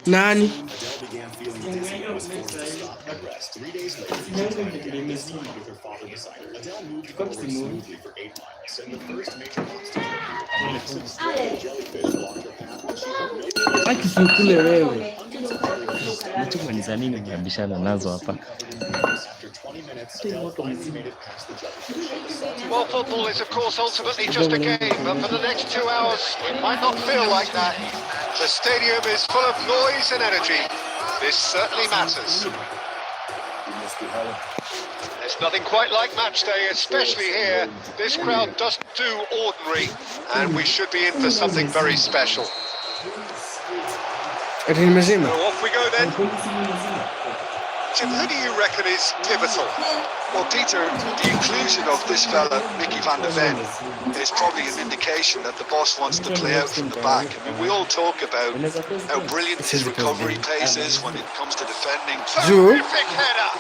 Nani? Adele began feeling dizzy and was forced to stop and rest. 3 days later, she tried again, this time with her father beside her. Adele moved forward smoothly for 8 miles, and the first major obstacle appeared. Since the jellyfish blocked her path, but she had no Akisikule wewe. Mtu ni za nini mnabishana nazo hapa? Well, football is, of course, ultimately just a game, but for the next 2 hours, it might not feel like that. The stadium is full of noise and energy. This certainly matters. There's nothing quite like match day, especially here. This crowd doesn't do ordinary, and we should be in for something very special. So off we go then. Jim, who do you reckon is pivotal? Well, Peter, the inclusion of this fella, Mickey van der Ven, is probably an indication that the boss wants to play out from the back. I mean, we all talk about how brilliant his recovery pace is when it comes to defending. Terrific header.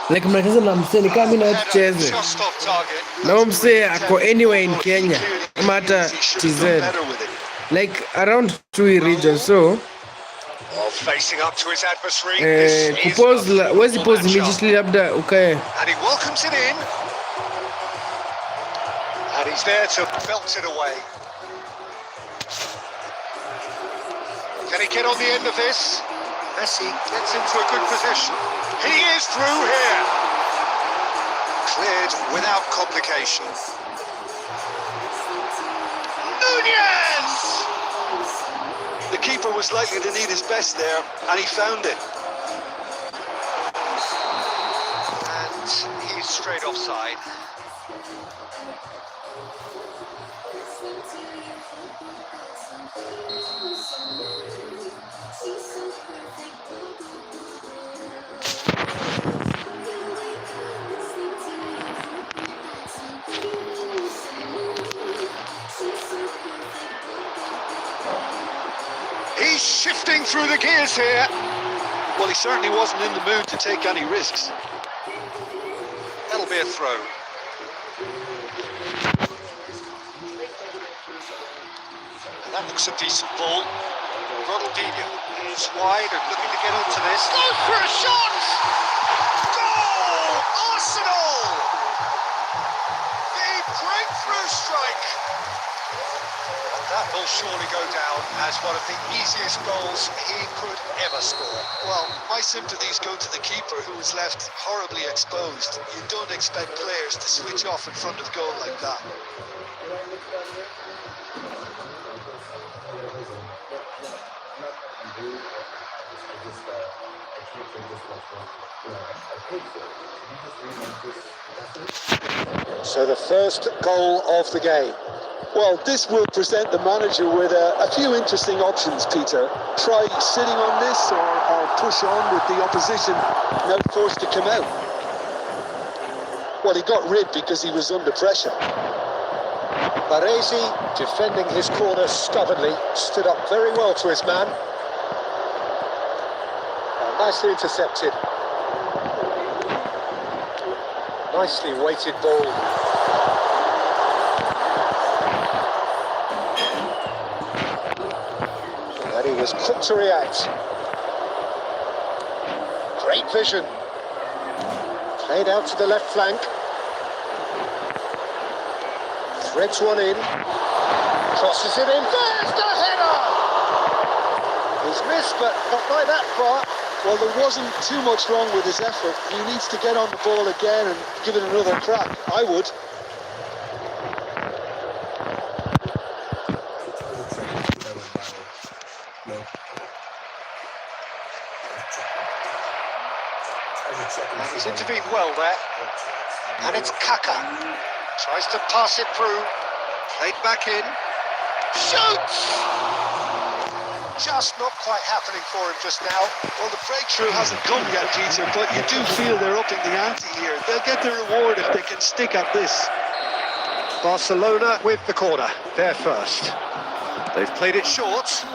Like mnacheza na msee ni kama mimi na tucheze. Just off target. Na msee ako anywhere in Kenya. Kama hata TZ. Like around 2 regions, so Facing up to his adversary. kupause wezi pause immediately labda ukae. And he welcomes it in. And he's there to belt it away. Can he get on the end of this? Messi gets into a good position. He is through here. Cleared without complication. Nunez! The keeper was likely to need his best there, and he found it. And he's straight offside. He's shifting through the gears here. Well, he certainly wasn't in the mood to take any risks. That'll be a throw. And that looks a decent ball. Ronaldinho is wide and looking to get onto this. Goes for a shot! Goal! Arsenal! The breakthrough strike! And that will surely go down as one of the easiest goals he could ever score. Well, my sympathies go to the keeper, who was left horribly exposed. You don't expect players to switch off in front of goal like that. So the first goal of the game. Well, this will present the manager with a few interesting options, Peter. Try sitting on this or push on with the opposition now forced to come out. Well, he got rid because he was under pressure. Baresi, defending his corner stubbornly, stood up very well to his man. Nicely intercepted. Nicely weighted ball. And he was quick to react. Great vision. Played out to the left flank. Threads one in. Crosses it in. There's the header! He's missed, but not by that far. Well, there wasn't too much wrong with his effort. He needs to get on the ball again and give it another crack. I would. And he's intervened well there. And it's Kaka. Tries to pass it through. Played back in. Shoots! Just not quite happening for him just now. Well, the breakthrough hasn't come yet, Peter, but you do feel they're upping the ante here. They'll get the reward if they can stick at this. Barcelona with the corner. They're first. They've played it short.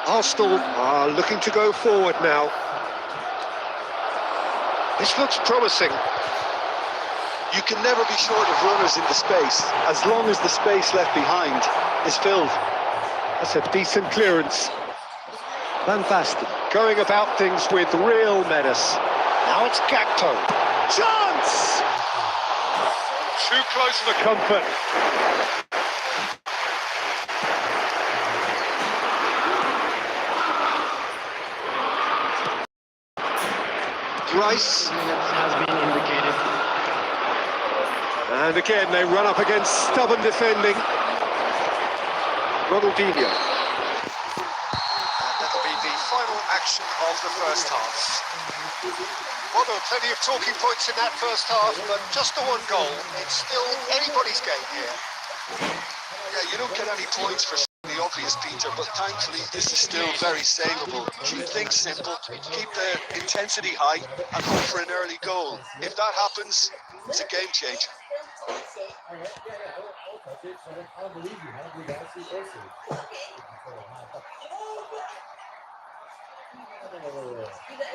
Arsenal are looking to go forward now. This looks promising. You can never be short of runners in the space, as long as the space left behind is filled. That's a decent clearance. Fantastic. Going about things with real menace. Now it's Gakpo. Chance! Too close for comfort. Rice has been indicated. And again, they run up against stubborn defending. Ronaldinho. And that'll be the final action of the first half. Well, there were plenty of talking points in that first half, but just the one goal. It's still anybody's game here. Yeah, you don't get any points for the obvious, Peter, but thankfully this is still very saleable. Keep things simple, keep the intensity high, and hope for an early goal. If that happens, it's a game changer.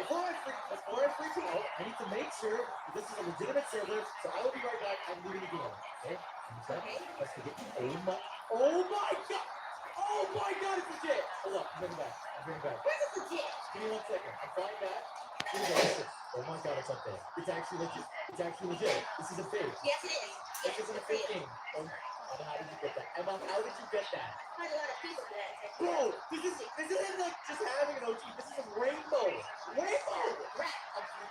Before I freak out, I need to make sure this is a legitimate server, so I will be right back. I'm leaving the game. Okay? Let's begin. Oh my god! Oh my god, it's legit! Hold on, I'm bringing it back. Where's it legit? Give me 1 second. I'm flying back. Here we go. Oh my god, it's up there. It's actually legit. It's actually legit. This isn't fake. Yes, it is. This isn't a fake game. Oh, Emma, how did you get that? Emma, how did you get that? Quite a lot of people do that. Bro, this isn't like just having an OG. This is a rainbow. Rainbow! Right.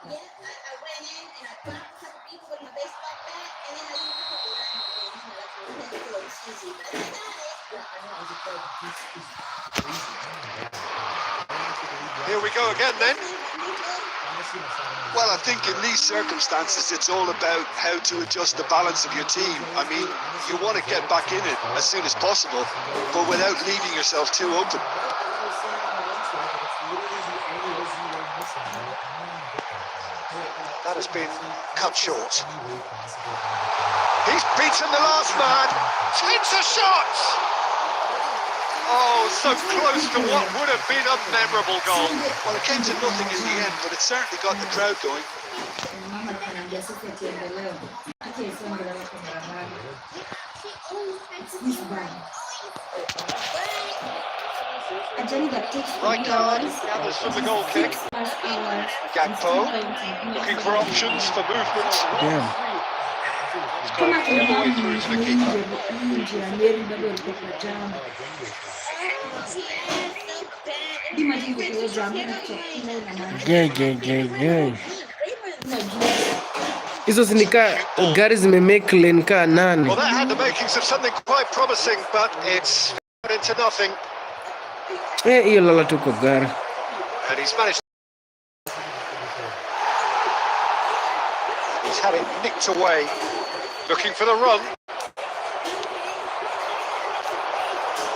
Yeah, I went in and I dropped a couple people with my baseball bat, and then I used a couple of like a little cheesy, but I got it. Yeah, I know. I was Here we go again then. Well, I think in these circumstances, it's all about how to adjust the balance of your team. I mean, you want to get back in it as soon as possible, but without leaving yourself too open. That has been cut short. He's beaten the last man. Takes a shot. Oh, so close to what would have been a memorable goal. Well, it came to nothing in the end, but it certainly got the crowd going. Right card gathers from the goal kick. Gakpo looking for options for movement. Damn. He's going all the way through to the keeper. Gang. Hizo zinika gari zimemake lane ka nane. Well, that had the makings of something quite promising, but it's into nothing. Hiyo lala tu kwa gari. And he's managed. He's had it nicked away. Looking for the run.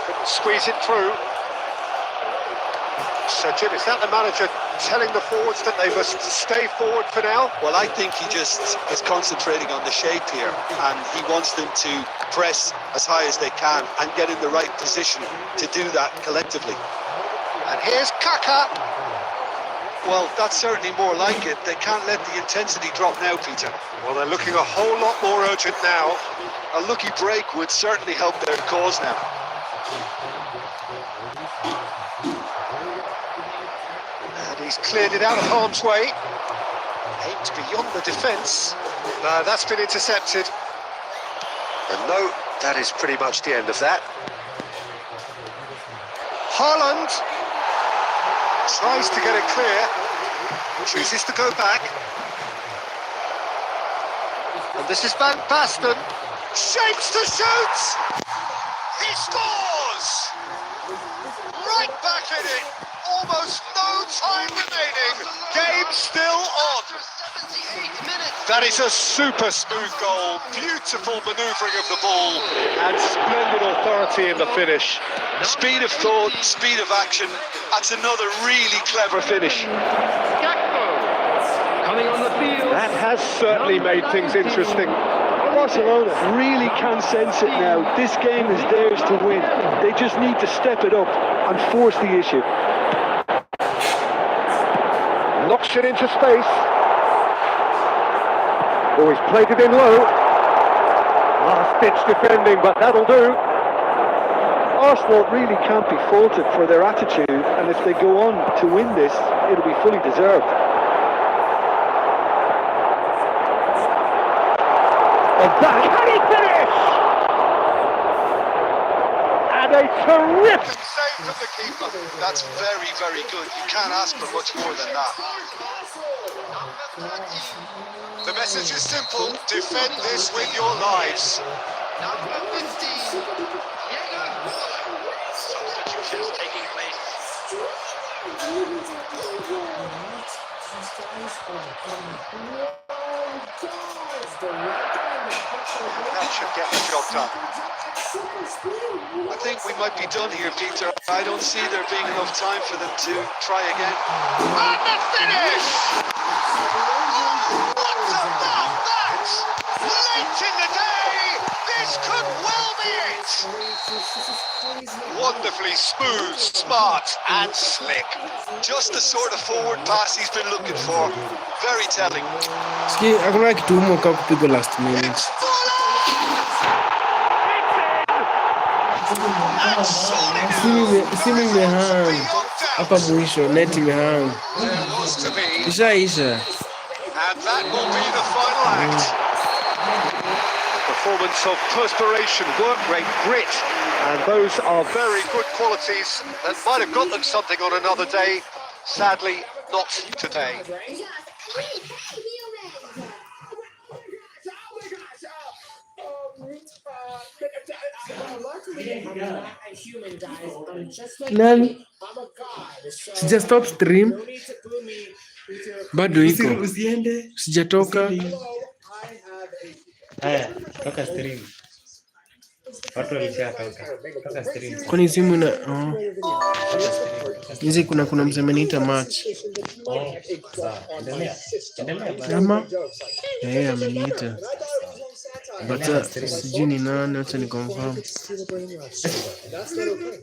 Couldn't squeeze it through. So, Jim, is that the manager telling the forwards that they must stay forward for now? Well, I think he just is concentrating on the shape here, and he wants them to press as high as they can and get in the right position to do that collectively. And here's Kaka. Well, that's certainly more like it. They can't let the intensity drop now, Peter. Well, they're looking a whole lot more urgent now. A lucky break would certainly help their cause now. And he's cleared it out of harm's way. Aimed beyond the defence. No, that's been intercepted. And no, that is pretty much the end of that. Haaland tries to get it clear, chooses to go back. And this is Van Basten. Shapes to shoot! He scores! Right back in it. Almost no time remaining. Game still on. That is a super smooth goal. Beautiful manoeuvring of the ball and splendid authority in the finish. Speed of thought, speed of action. That's another really clever finish. Gakpo coming on the field. That has certainly made things interesting. Barcelona really can sense it now. This game is theirs to win. They just need to step it up and force the issue. Knocks it into space. Oh, he's played it in low. Last-ditch defending, but that'll do. Arsenal really can't be faulted for their attitude, and if they go on to win this, it'll be fully deserved. And that, can he finish? And a terrific save from the keeper. That's very, very good. You can't ask for much more than that. The message is simple: defend this with your lives. Substitutions taking place. That should get the job done. I think we might be done here, Peter. I don't see there being enough time for them to try again. And the finish! Oh, what about that? Late in the day, this could well be it. Wonderfully smooth, smart and slick. Just the sort of forward pass he's been looking for. Very telling. Ski hakuna kitu humo kama kupigwa last minute. Simu imehang hapa mwisho, net imehang. Ishaisha. And that will be the final act. Performance of perspiration, work rate, grit, and those are very good qualities that might have got them something on another day. Sadly, not today. Nani? Sija stop stream. Bado iko. Usiende. Sijatoka. Haya, toka stream. Watu walishatoka. Toka stream. Kwani simu ina hizi kuna mzee ameniita match. Oh, sawa. Endelea. Ama? Ameniita. But sijui ni nani, acha ni confirm. That's not okay.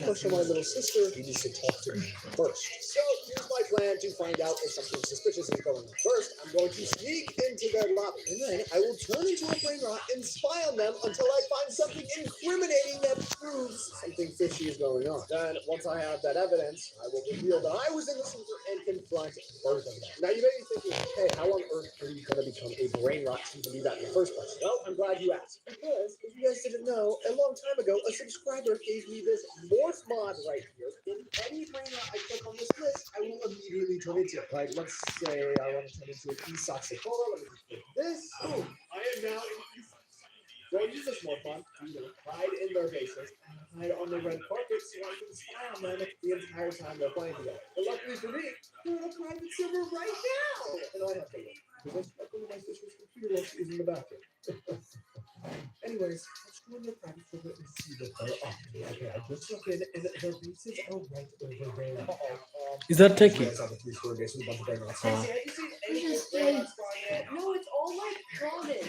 Question my little sister, you need to talk to me first. So here's my plan to find out if something suspicious is going on. First, I'm going to sneak into guard lobby, and then I will turn into a brain rot and spy on them until I find something incriminating that proves something fishy is going on. Then, once I have that evidence, I will reveal that I was in the season and confront both of them. Now, you may be thinking, hey, how on earth are you going to become a brain rot team to do that in the first place? Well, I'm glad you asked. Because, if you guys didn't know, a long time ago, a subscriber gave me this morph mod right here. In any brain rot I click on this list, I will immediately turn into it. Like, let's say I want to turn into an Esoxic. Hold on, let me just click this. Boom. I am now in Esoxic. So I use this morph mod to hide in their faces and hide on the red carpet so I can spy on them the entire time they're playing together. But luckily for me, they're in a private server right now. And I have to look. Because luckily my sister's computer is in the bathroom. Anyways, let's go in their private server and see what they're up to. Okay, I just looked in and their bases are right over there. Is that techie? No, it's all like comments.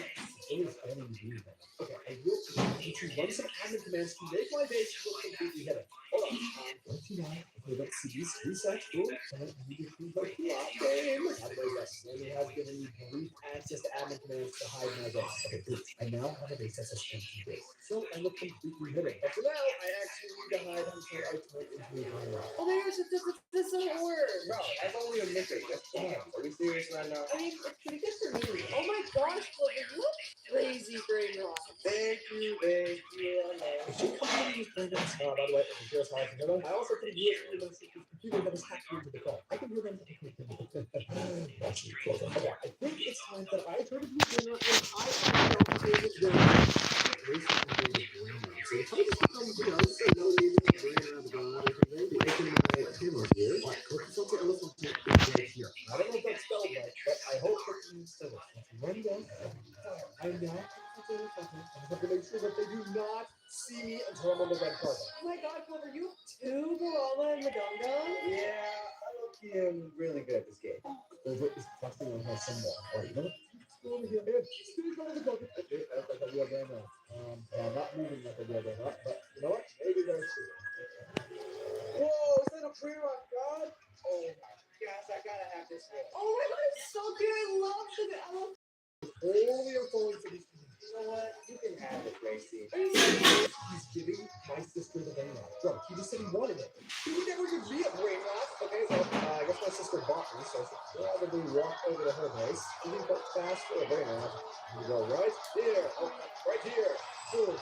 Okay, I will run some admin commands to make my base look completely hidden. Hold on. Okay, let's see these resets. Boom. And I need to prove my plot game. By the way, yes, Sammy has given me brief access to admin commands to hide my base. Okay, good. I now have a base that says empty base. So I look completely hidden. But for now, I actually need to hide until I turn into a brain rot. Oh, there's this doesn't work. No, I'm only a mythic. That's fine. Are we serious right now? I mean, it's pretty good for me. Oh my gosh, Clover, you look crazy brain rot. Thank you. If you come to these brain rots, by the way, if you hear us how I can hear them, I also can hear the computer that is hacked into the call. I can hear them. Watch me close up. Okay, I think it's time that I turn to the brain rot and I find out so if I just become, say no name brain rot god or something, I can camera here. Alright, click something else on right here. I don't know if that's spelled right, but I hope that you still run down. I now I have to make sure that they do not see me until I'm on the red carpet. Oh my god, Clover, you have two Gorilla and Madongo? Yeah, I'm really good at this game. Clover is flexing on her some more. Alright, you know what? Over here, man. Scoot over the carpet. Okay, that's like a real brain rot. I'm not moving like a real brain rot, but you know what? Maybe there's two. Whoa, is that a brain rot god? Oh my gosh, I gotta have this one. Oh my god, it's so good. I love it. Only I'm falling for these people. You know what? You can have it, Gracie. He's giving my sister the brain rot. Bro, he just said he wanted it. He would never give me a brain rot. Okay, well, I guess my sister bought me, so I should probably walk over to her base. You can go fast for a brain rot. You go right here. Oh, right here. Boom.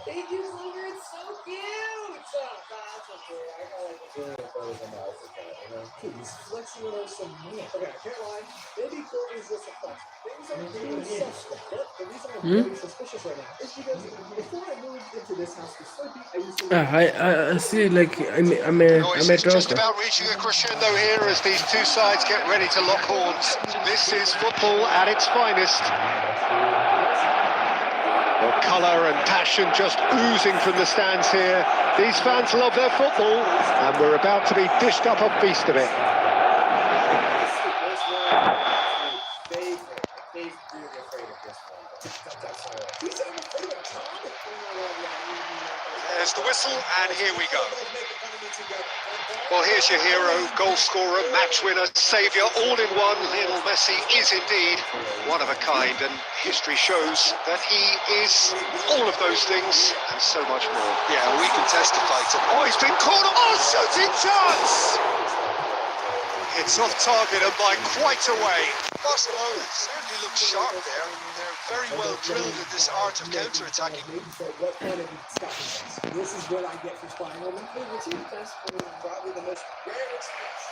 Thank you, Clover. It's so cute. That's okay. I got like a billion photos on my outfit, you know? He's flexing with us some more. Okay, I can't lie. Maybe Clover's just a flex. Things are really suspect. But the reason I'm very suspicious right now is because before I moved into this house with Slurpee, I used to... I see, like, I'm a just about reaching a crescendo here as these two sides get ready to lock horns. This is football at its finest. Colour and passion just oozing from the stands here. These fans love their football, and we're about to be dished up a feast of it. There's the whistle, and here we go. Well, here's your hero, goal scorer, match winner, saviour, all in one. Lionel Messi is indeed one of a kind, and history shows that he is all of those things and so much more. Yeah, we can testify to that. Oh, he's been caught. Oh, shooting chance! It's off target and by quite a way. Barcelona certainly looks sharp there. They're very well drilled in this art of counter-attacking. This is what I get for spying on them. The team best for probably the most rare experience.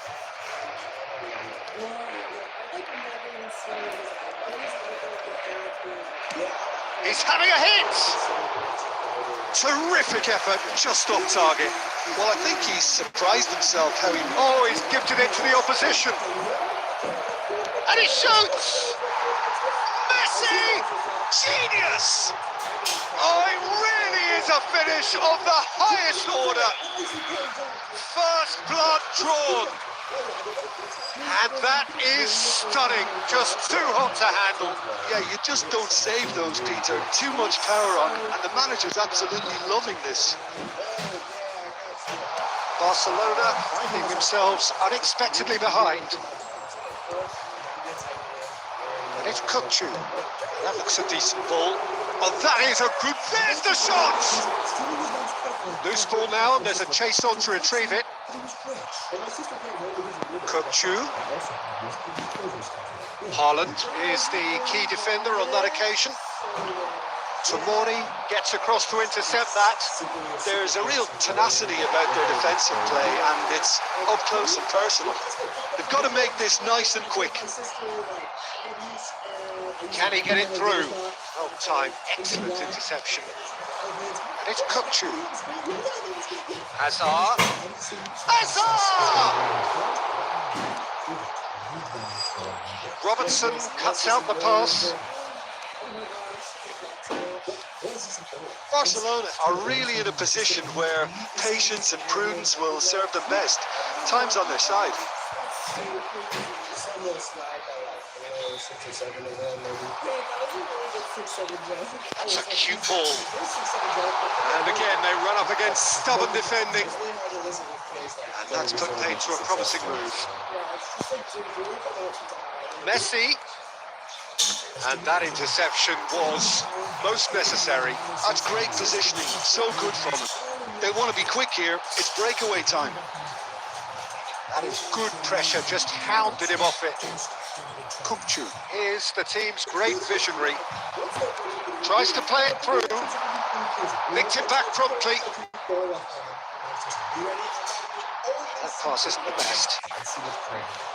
He's having a hit! Terrific effort, just off target. Well, I think he's surprised himself how he... Oh, he's gifted it to the opposition. And he shoots! Messi! Genius! Oh, it really is a finish of the highest order. First blood drawn. And that is stunning. Just too hot to handle. Yeah, you just don't save those, Peter. Too much power on, and the manager's absolutely loving this. Barcelona finding themselves unexpectedly behind. It's Kukçu. That looks a decent ball. Oh, that is a good... There's the shot! Loose ball now, and there's a chase on to retrieve it. Kukçu. Haaland is the key defender on that occasion. Tomori gets across to intercept that. There's a real tenacity about their defensive play, and it's up close and personal. They've got to make this nice and quick. Can he get it through? Oh, time. Excellent interception. And it's Kukçu. Hazard. Hazard! Robertson cuts out the pass. Barcelona are really in a position where patience and prudence will serve them best. Time's on their side. That's a cute ball. And again, they run up against stubborn defending. And that's put paid to a promising move. Messi. And that interception was most necessary. That's great positioning, so good from them. They want to be quick here, it's breakaway time. That is good pressure, just hounded him off it. Kukçu is the team's great visionary. Tries to play it through. Nicked it back promptly. That pass isn't the best.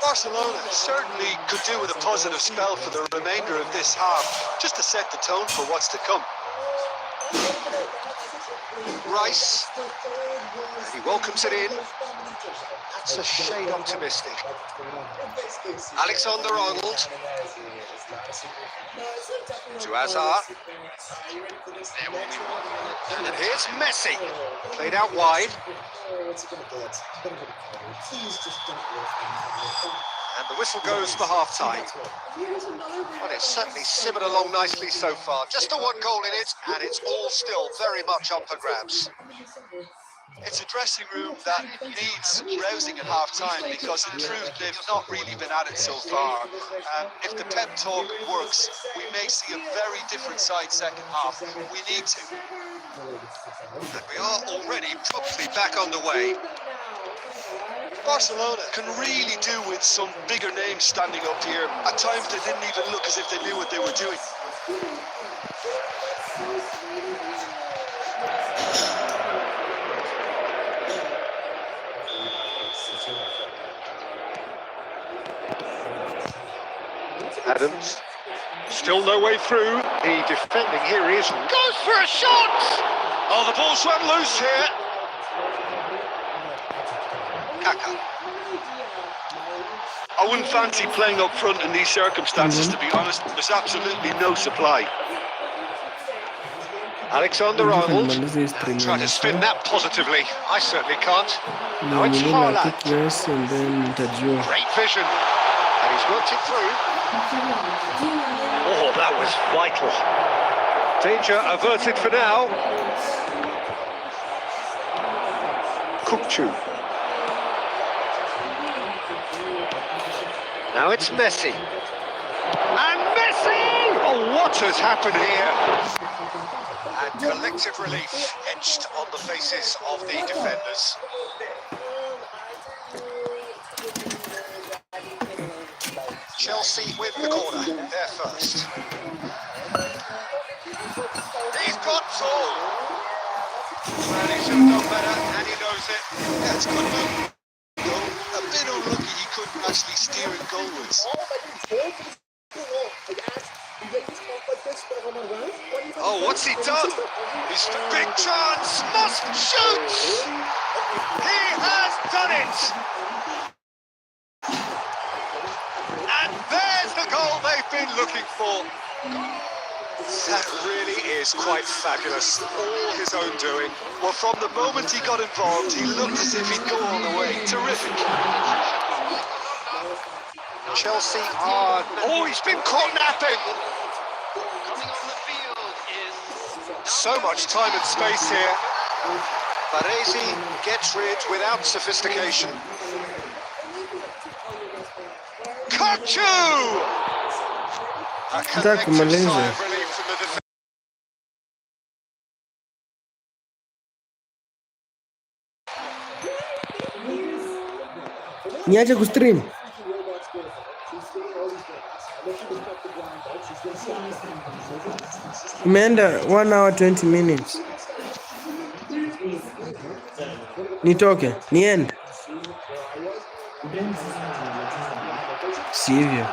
Barcelona certainly could do with a positive spell for the remainder of this half, just to set the tone for what's to come. Rice, he welcomes it in. That's a shade optimistic. Alexander-Arnold. To Hazard. There will be one. And here's Messi. Played out wide. And the whistle goes for half-time. Well, it's certainly simmered along nicely so far. Just the one goal in it, and it's all still very much up for grabs. It's a dressing room that needs rousing at half-time because, in truth, they've not really been at it so far. If the pep talk works, we may see a very different side second half. We need to. And we are already promptly back on the way. Barcelona can really do with some bigger names standing up here. At times, they didn't even look as if they knew what they were doing. Adams, still no way through. The defending here is goes for a shot. Oh, the ball's run loose here. Kaka. I wouldn't fancy playing up front in these circumstances, to be honest. There's absolutely no supply. Alexander-Arnold, trying to spin that positively. I certainly can't. Now it's Haaland. Great vision. And he's worked it through. Oh, that was vital. Danger averted for now. Kukçu. Now it's Messi. And Messi! Oh, what has happened here? And collective relief etched on the faces of the defenders. Chelsea with the corner, they're first. He's got full. Well, he should have done better, and he knows it. Yeah, it's good move. A bit unlucky he couldn't actually steer it goalwards. Oh, what's he done? He's the big chance, must shoot! He has done it! And there's the goal they've been looking for. That really is quite fabulous. All his own doing. Well, from the moment he got involved, he looked as if he'd go all the way. Terrific. Chelsea are... Oh, he's been caught napping. So much time and space here. Baresi gets rid without sophistication. Kukçu! A collective sigh of relief from the defense. Niache kustream. Imeenda 1 hour 20 minutes. Nitoke, niende. Sivyo.